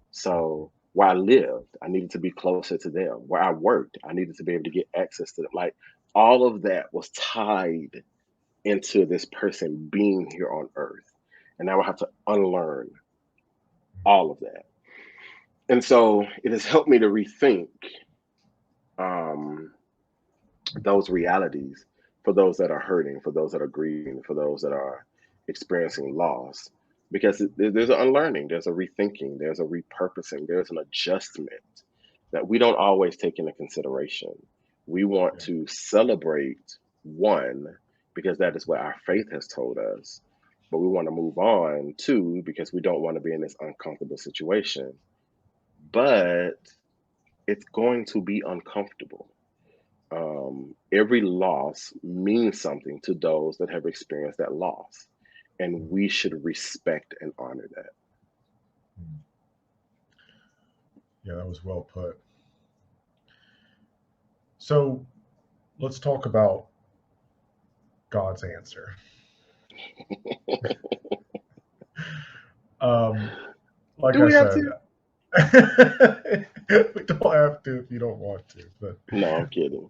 So where I lived, I needed to be closer to them. Where I worked, I needed to be able to get access to them. Like, all of that was tied into this person being here on earth. And now I have to unlearn all of that. And so it has helped me to rethink those realities for those that are hurting, for those that are grieving, for those that are experiencing loss. Because there's an unlearning, there's a rethinking, there's a repurposing, there's an adjustment that we don't always take into consideration. We want to celebrate one, because that is what our faith has told us, but we want to move on two, because we don't want to be in this uncomfortable situation. But it's going to be uncomfortable. Every loss means something to those that have experienced that loss, and we should respect and honor that. Yeah, that was well put. So let's talk about God's answer. Like Do I we have said, to? we don't have to if you don't want to, but No, I'm kidding.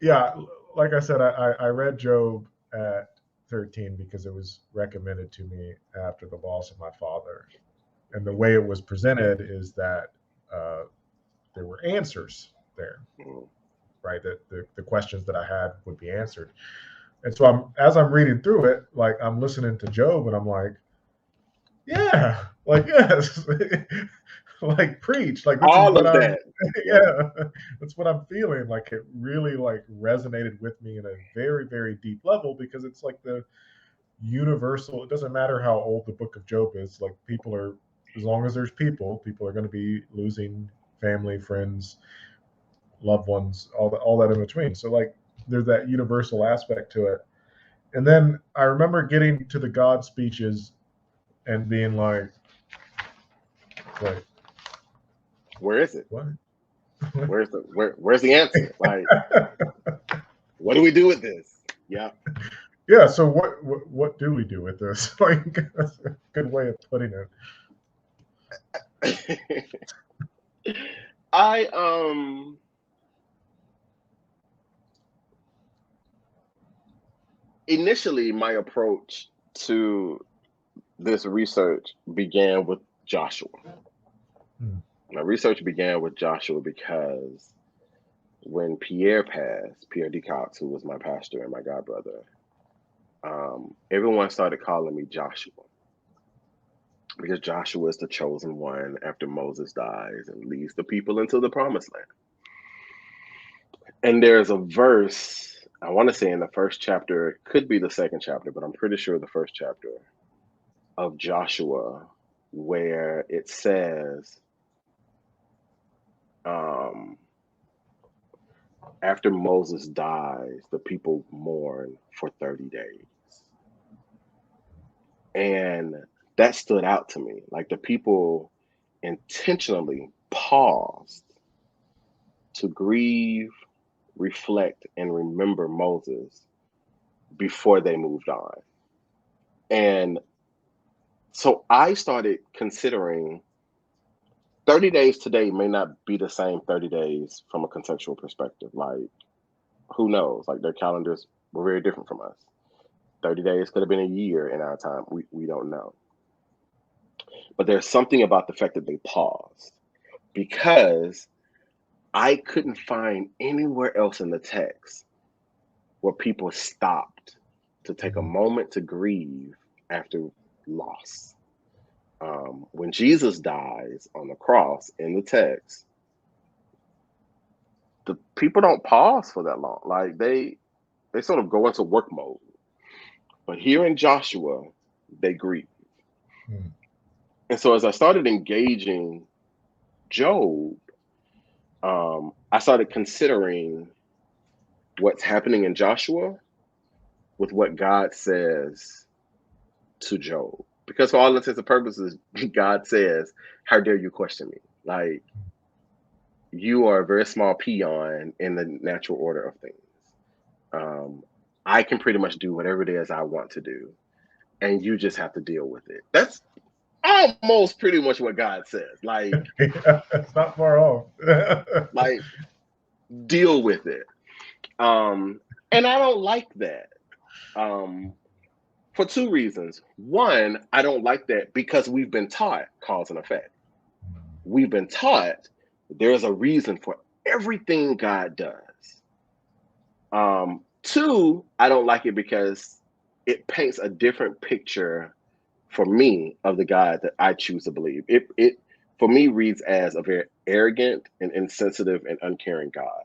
yeah, like I said, I read Job at 13 because it was recommended to me after the loss of my father. And the way it was presented is that there were answers there, right? That the questions that I had would be answered. And so as I'm reading through it, like I'm listening to Job and I'm like, yeah, like yes, like preach, like this is All what of I'm that. yeah, that's what I'm feeling. Like it really like resonated with me in a very, very deep level, because it's like the universal, it doesn't matter how old the book of Job is, like people are, as long as there's people are going to be losing family, friends, loved ones, all that in between. So like there's that universal aspect to it. And then I remember getting to the God speeches and being like, wait, Where is it? what? Where's the answer? Like, what do we do with this? Yeah. Yeah. So what do we do with this? Like, that's a good way of putting it. Initially, my approach to this research began with Joshua. My research began with Joshua because when Pierre passed, Pierre D. Cox, who was my pastor and my godbrother, everyone started calling me Joshua, because Joshua is the chosen one after Moses dies and leads the people into the promised land. And there's a verse, I want to say in the first chapter, it could be the second chapter, but I'm pretty sure the first chapter of Joshua, where it says, after Moses dies, the people mourn for 30 days. And that stood out to me. Like, the people intentionally paused to grieve, reflect, and remember Moses before they moved on. And So I started considering 30 days today may not be the same 30 days from a contextual perspective. Like, who knows? Like, their calendars were very different from us. 30 days could have been a year in our time. We don't know. But there's something about the fact that they paused, because I couldn't find anywhere else in the text where people stopped to take a moment to grieve after loss. When Jesus dies on the cross in the text, the people don't pause for that long. Like, they sort of go into work mode. But here in Joshua, they grieve. And so as I started engaging Job, I started considering what's happening in Joshua with what God says to Job. Because for all intents and purposes, God says, how dare you question me? Like, you are a very small peon in the natural order of things. I can pretty much do whatever it is I want to do, and you just have to deal with it. That's almost pretty much what God says. Like, yeah, it's not far off. like, deal with it. And I don't like that. For two reasons. One, I don't like that because we've been taught cause and effect. We've been taught there's a reason for everything God does. Two, I don't like it because it paints a different picture for me of the God that I choose to believe. It for me reads as a very arrogant and insensitive and uncaring God.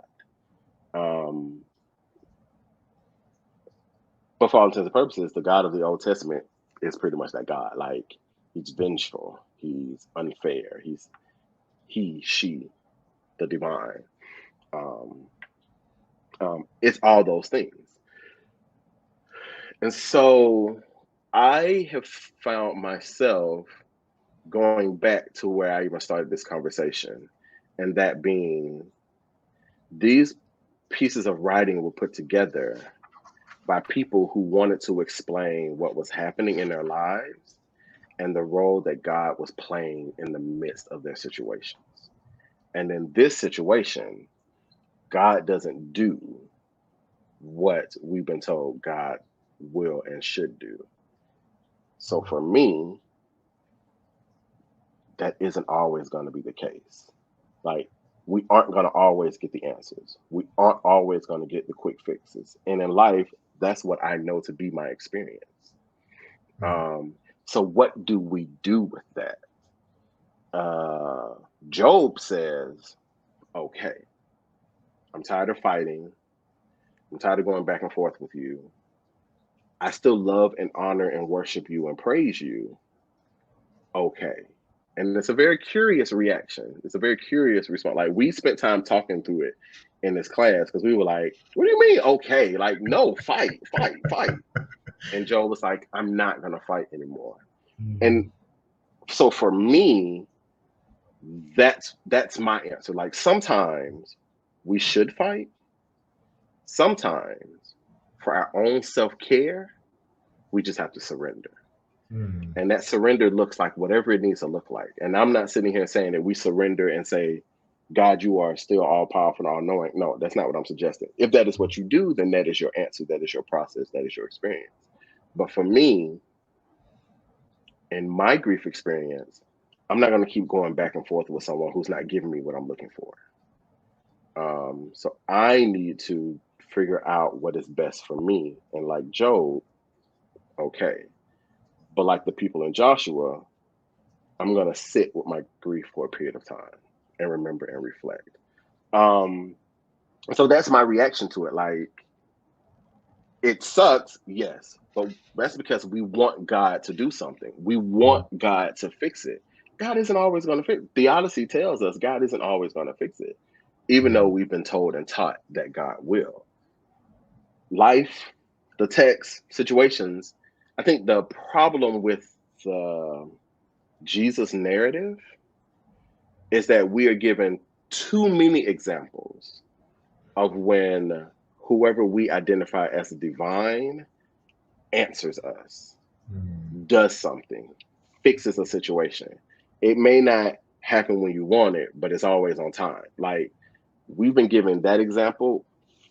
But for all intents and purposes, the God of the Old Testament is pretty much that God. Like, he's vengeful, he's unfair, he's she, the divine. It's all those things. And so I have found myself going back to where I even started this conversation, and that being, these pieces of writing were put together by people who wanted to explain what was happening in their lives and the role that God was playing in the midst of their situations. And in this situation, God doesn't do what we've been told God will and should do. So for me, that isn't always going to be the case. Like, we aren't going to always get the answers. We aren't always going to get the quick fixes. And in life, that's what I know to be my experience. So what do we do with that? Job says, okay, I'm tired of fighting. I'm tired of going back and forth with you. I still love and honor and worship you and praise you. Okay. And it's a very curious reaction. It's a very curious response. Like, we spent time talking through it in this class because we were like, what do you mean? Okay. Like, no, fight. And Joe was like, I'm not going to fight anymore. And so for me, that's my answer. Like, sometimes we should fight. Sometimes for our own self-care, we just have to surrender. And that surrender looks like whatever it needs to look like. And I'm not sitting here saying that we surrender and say, God, you are still all powerful and all knowing. No, that's not what I'm suggesting. If that is what you do, then that is your answer. That is your process. That is your experience. But for me, in my grief experience, I'm not going to keep going back and forth with someone who's not giving me what I'm looking for. So I need to figure out what is best for me. And like Job, okay. But like the people in Joshua, I'm going to sit with my grief for a period of time and remember and reflect. So that's my reaction to it. Like, it sucks, yes, but that's because we want God to do something. We want God to fix it. God isn't always going to fix it. Theodicy tells us God isn't always going to fix it, even though we've been told and taught that God will. Life, the text, situations, I think the problem with the Jesus narrative is that we are given too many examples of when whoever we identify as divine answers us, does something, fixes a situation. It may not happen when you want it, but it's always on time. Like, we've been given that example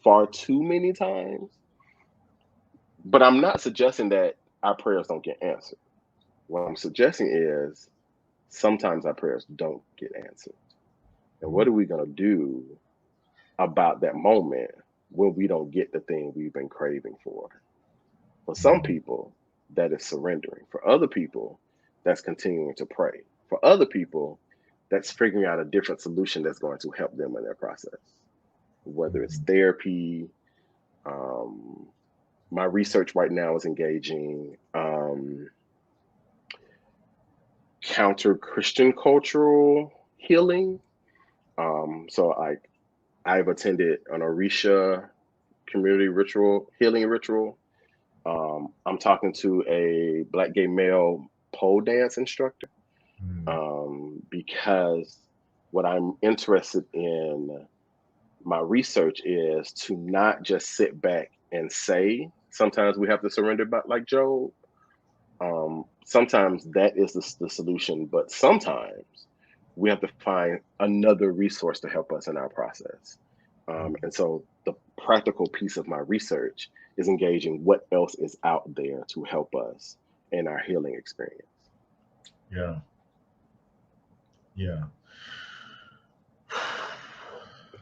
far too many times. But I'm not suggesting that our prayers don't get answered. What I'm suggesting is sometimes our prayers don't get answered. And what are we going to do about that moment when we don't get the thing we've been craving for? For some people, that is surrendering. For other people, that's continuing to pray. For other people, that's figuring out a different solution that's going to help them in their process, whether it's therapy. My research right now is engaging counter-Christian cultural healing. So I've attended an Orisha community healing ritual. I'm talking to a Black gay male pole dance instructor because what I'm interested in my research is to not just sit back and say, sometimes we have to surrender back like Job. Sometimes that is the solution, but sometimes we have to find another resource to help us in our process. And so the practical piece of my research is engaging what else is out there to help us in our healing experience. Yeah. Yeah.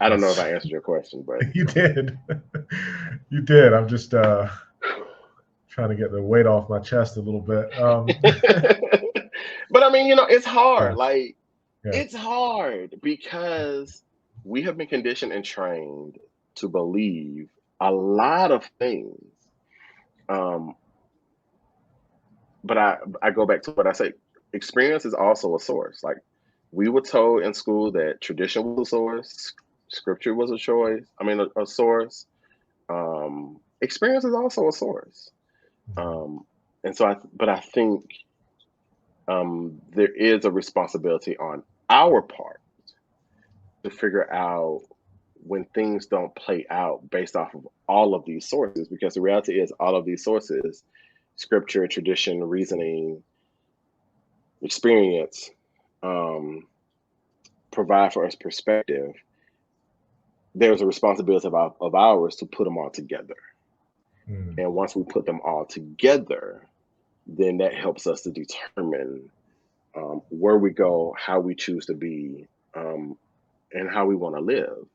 I don't know if I answered your question, but you did. You did. I'm just trying to get the weight off my chest a little bit. But I mean, it's hard. Yeah. Like, Yeah. It's hard because we have been conditioned and trained to believe a lot of things. But I go back to what I say. Experience is also a source. Like, we were told in school that tradition was a source, scripture was a source. Experience is also a source. And so I think there is a responsibility on our part to figure out when things don't play out based off of all of these sources, because the reality is all of these sources, scripture, tradition, reasoning, experience, provide for us perspective. There's a responsibility of ours to put them all together. And once we put them all together, then that helps us to determine where we go, how we choose to be, and how we want to live.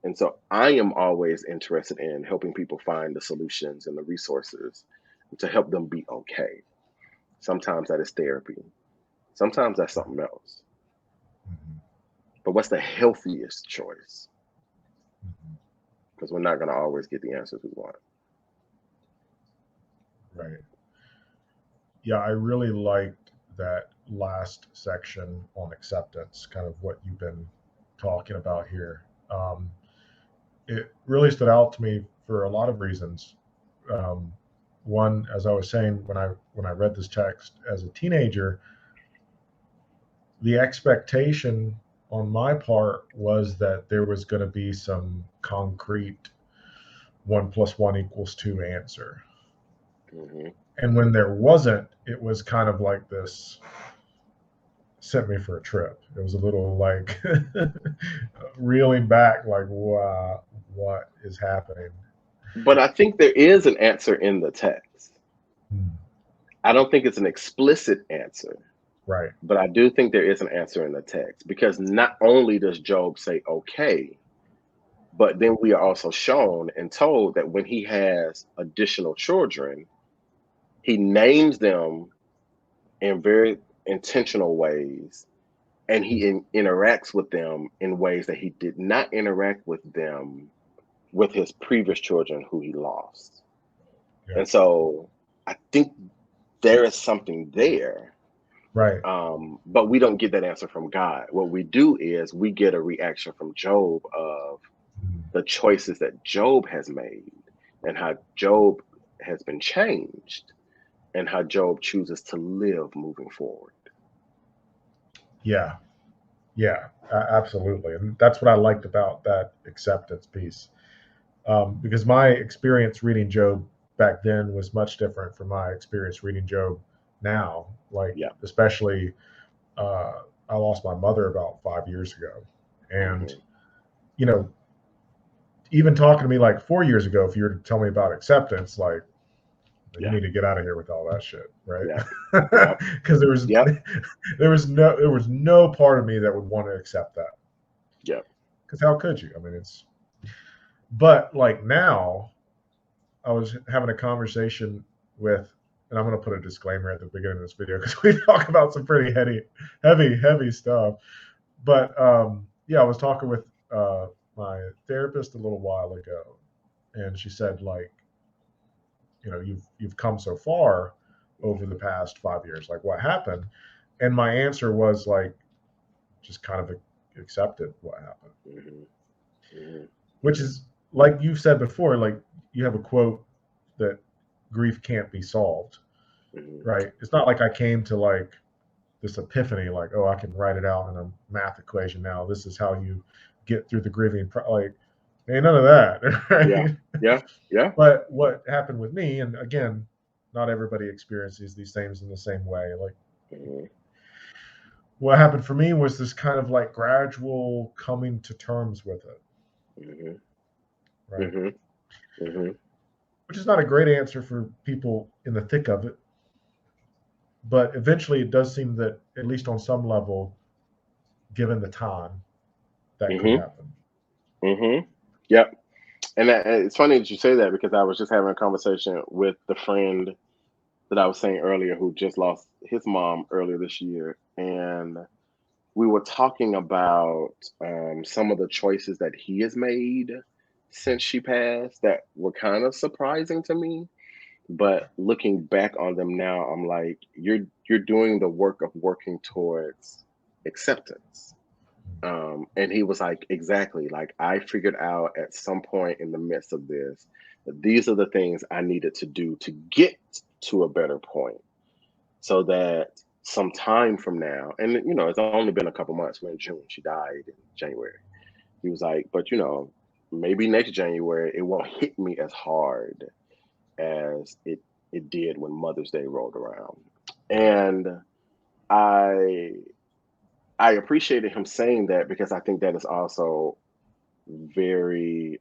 And so I am always interested in helping people find the solutions and the resources to help them be okay. Sometimes that is therapy. Sometimes that's something else. But what's the healthiest choice? Because we're not going to always get the answers we want. Right. Yeah, I really liked that last section on acceptance, kind of what you've been talking about here. It really stood out to me for a lot of reasons. One, as I was saying, when I read this text as a teenager, the expectation on my part was that there was going to be some concrete 1 + 1 = 2 answer. And when there wasn't, it was kind of like this sent me for a trip. It was a little like reeling back, like, wow, what is happening? But I think there is an answer in the text. I don't think it's an explicit answer. Right. But I do think there is an answer in the text, because not only does Job say okay, but then we are also shown and told that when he has additional children, he names them in very intentional ways, and he interacts with them in ways that he did not interact with them with his previous children who he lost. Yeah. And so I think there is something there. Right. But we don't get that answer from God. What we do is we get a reaction from Job of the choices that Job has made and how Job has been changed and how Job chooses to live moving forward. Yeah. Yeah, absolutely. And that's what I liked about that acceptance piece. Because my experience reading Job back then was much different from my experience reading Job now, like Yeah. especially I lost my mother about 5 years ago, and Mm-hmm. you know, even talking to me like 4 years ago, if you were to tell me about acceptance, like you Yeah. need to get out of here with all that shit, right? Yeah. Yep. Because Yep. there was no part of me that would want to accept that. Yep. Because how could you? I mean, it's but like now, I was having a conversation with, and I'm going to put a disclaimer at the beginning of this video because we talk about some pretty heavy stuff. But yeah, I was talking with my therapist a little while ago, and she said like, you've come so far over the past 5 years. Like, what happened? And my answer was like, just kind of accepted what happened, Mm-hmm. Mm-hmm. which is like you said before. Like you have a quote that grief can't be solved, Mm-hmm. right? It's not like I came to like this epiphany, like, oh, I can write it out in a math equation now. This is how you get through the grieving. Like, ain't none of that, Yeah. right? Yeah. Yeah. But what happened with me, and again, not everybody experiences these things in the same way. Like, Mm-hmm. what happened for me was this kind of like gradual coming to terms with it, Mm-hmm. right? Mm-hmm. Mm-hmm. Which is not a great answer for people in the thick of it. But eventually, it does seem that, at least on some level, given the time, that could Mm-hmm. happen. Mm-hmm. Yep. And it's funny that you say that because I was just having a conversation with the friend that I was saying earlier who just lost his mom earlier this year. And we were talking about some of the choices that he has made since she passed that were kind of surprising to me. But looking back on them now, I'm like, you're doing the work of working towards acceptance. And he was like, exactly. Like I figured out at some point in the midst of this that these are the things I needed to do to get to a better point, so that some time from now, and it's only been a couple months. We're in June. She died in January. He was like, but maybe next January it won't hit me as hard as it did when Mother's Day rolled around. And I I appreciated him saying that because I think that is also very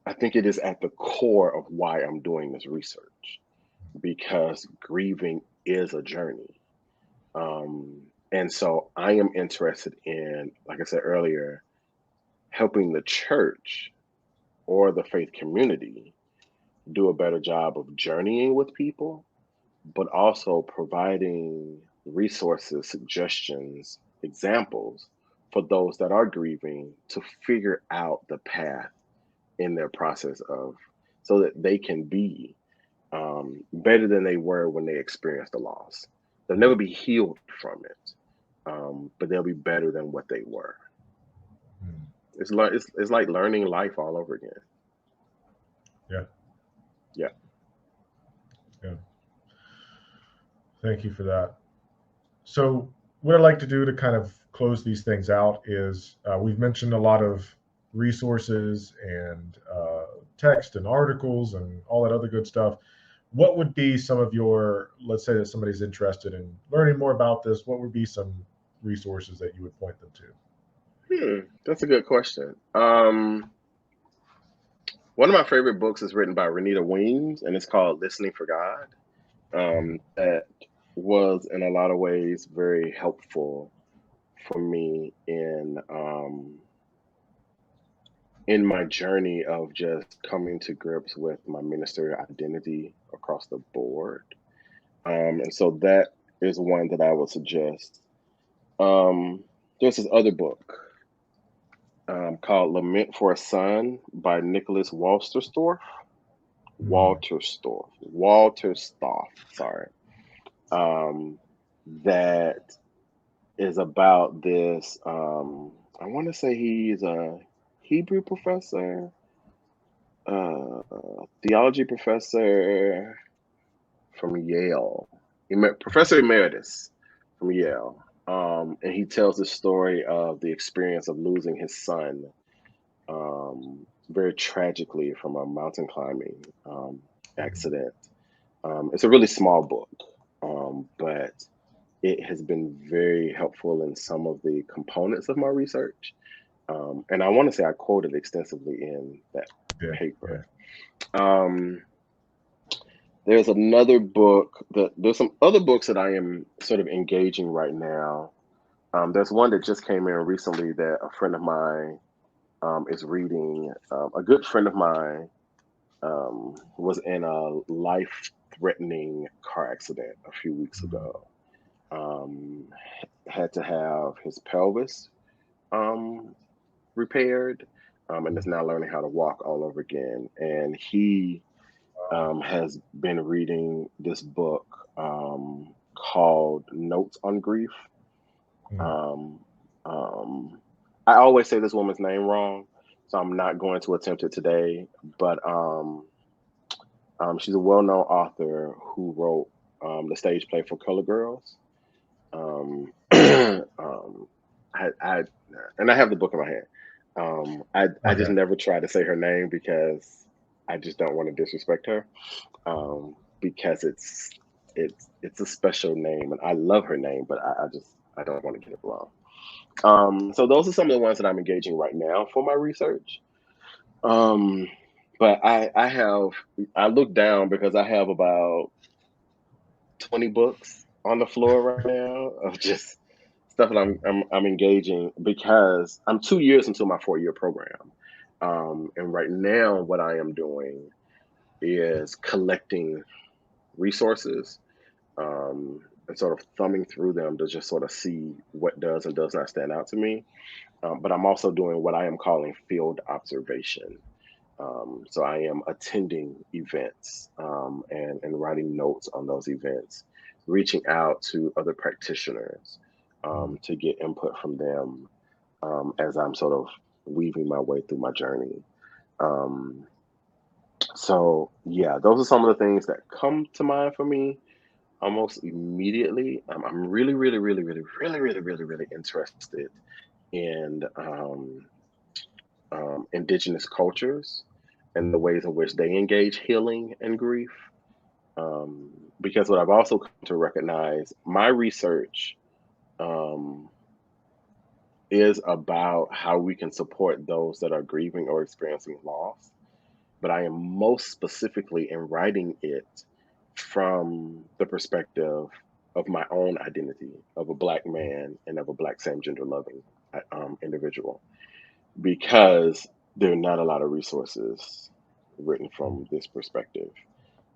I think it is at the core of why I'm doing this research, because grieving is a journey. And so I am interested in, like I said earlier, helping the church or the faith community do a better job of journeying with people, but also providing resources, suggestions, examples for those that are grieving to figure out the path in their process of, so that they can be better than they were when they experienced the loss. They'll never be healed from it, but they'll be better than what they were. Hmm. It's like learning life all over again. Yeah. Yeah. Yeah. Thank you for that. So, what I'd like to do to kind of close these things out is we've mentioned a lot of resources and text and articles and all that other good stuff. What would be some of your, let's say that somebody's interested in learning more about this, what would be some resources that you would point them to? That's a good question. One of my favorite books is written by Renita Weems, and it's called Listening for God. That was in a lot of ways very helpful for me in my journey of just coming to grips with my ministerial identity across the board. And so that is one that I would suggest. There's this other book called Lament for a Son by Nicholas Walterstorff. Walterstoff, sorry. That is about this. I want to say he's a Hebrew professor, theology professor from Yale, Professor Emeritus from Yale. And he tells the story of the experience of losing his son very tragically from a mountain climbing accident It's a really small book, but it has been very helpful in some of the components of my research. And I want to say I quoted extensively in that Yeah, yeah. paper. There's another book there's some other books that I am sort of engaging right now. There's one that just came in recently that a friend of mine is reading. A good friend of mine was in a life-threatening car accident a few weeks Mm, ago. Um, had to have his pelvis um, repaired, and is mm. now learning how to walk all over again. And he has been reading this book called Notes on Grief. Mm. Um, um, I always say this woman's name wrong, so I'm not going to attempt it today. But she's a well-known author who wrote the stage play for Color Girls. Um, um, I and I have the book in my hand. I just Okay. never try to say her name because I just don't want to disrespect her. Because it's a special name, and I love her name, but I don't want to get it wrong. So those are some of the ones that I'm engaging right now for my research. Um, but I look down because I have about 20 books on the floor right now of just stuff that I'm engaging because I'm 2 years into my 4-year program. And right now what I am doing is collecting resources, and sort of thumbing through them to just sort of see what does and does not stand out to me. But I'm also doing what I am calling field observation. So I am attending events, and writing notes on those events, reaching out to other practitioners Mm. to get input from them as I'm sort of weaving my way through my journey. Um, so yeah, those are some of the things that come to mind for me almost immediately. I'm really, really, really, really, really, really, really, really interested in indigenous cultures and the ways in which they engage healing and grief. Um, because what I've also come to recognize, my research um, is about how we can support those that are grieving or experiencing loss. But I am most specifically in writing it from the perspective of my own identity of a Black man and of a Black same gender loving individual, because there are not a lot of resources written Mm. from this perspective.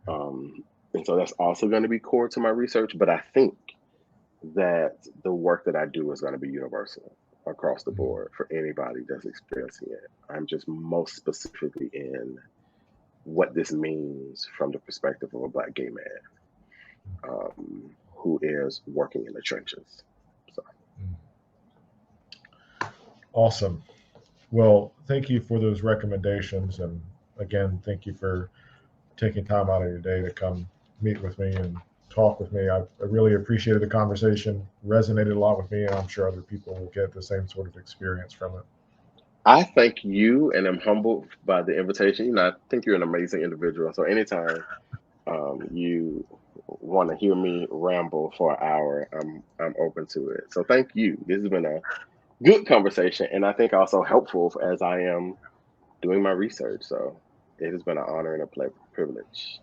Um, and so that's also going to be core to my research. But I think that the work that I do is going to be universal across the Mm. board for anybody that's experiencing it. I'm just most specifically in what this means from the perspective of a Black gay man who is working in the trenches. So Mm. Awesome. Well, thank you for those recommendations. And again, thank you for taking time out of your day to come meet with me and talk with me. I really appreciated the conversation, resonated a lot with me, and I'm sure other people will get the same sort of experience from it. I thank you and am humbled by the invitation. I think you're an amazing individual. So anytime you want to hear me ramble for an hour, I'm open to it. So thank you. This has been a good conversation, and I think also helpful as I am doing my research. So it has been an honor and a privilege.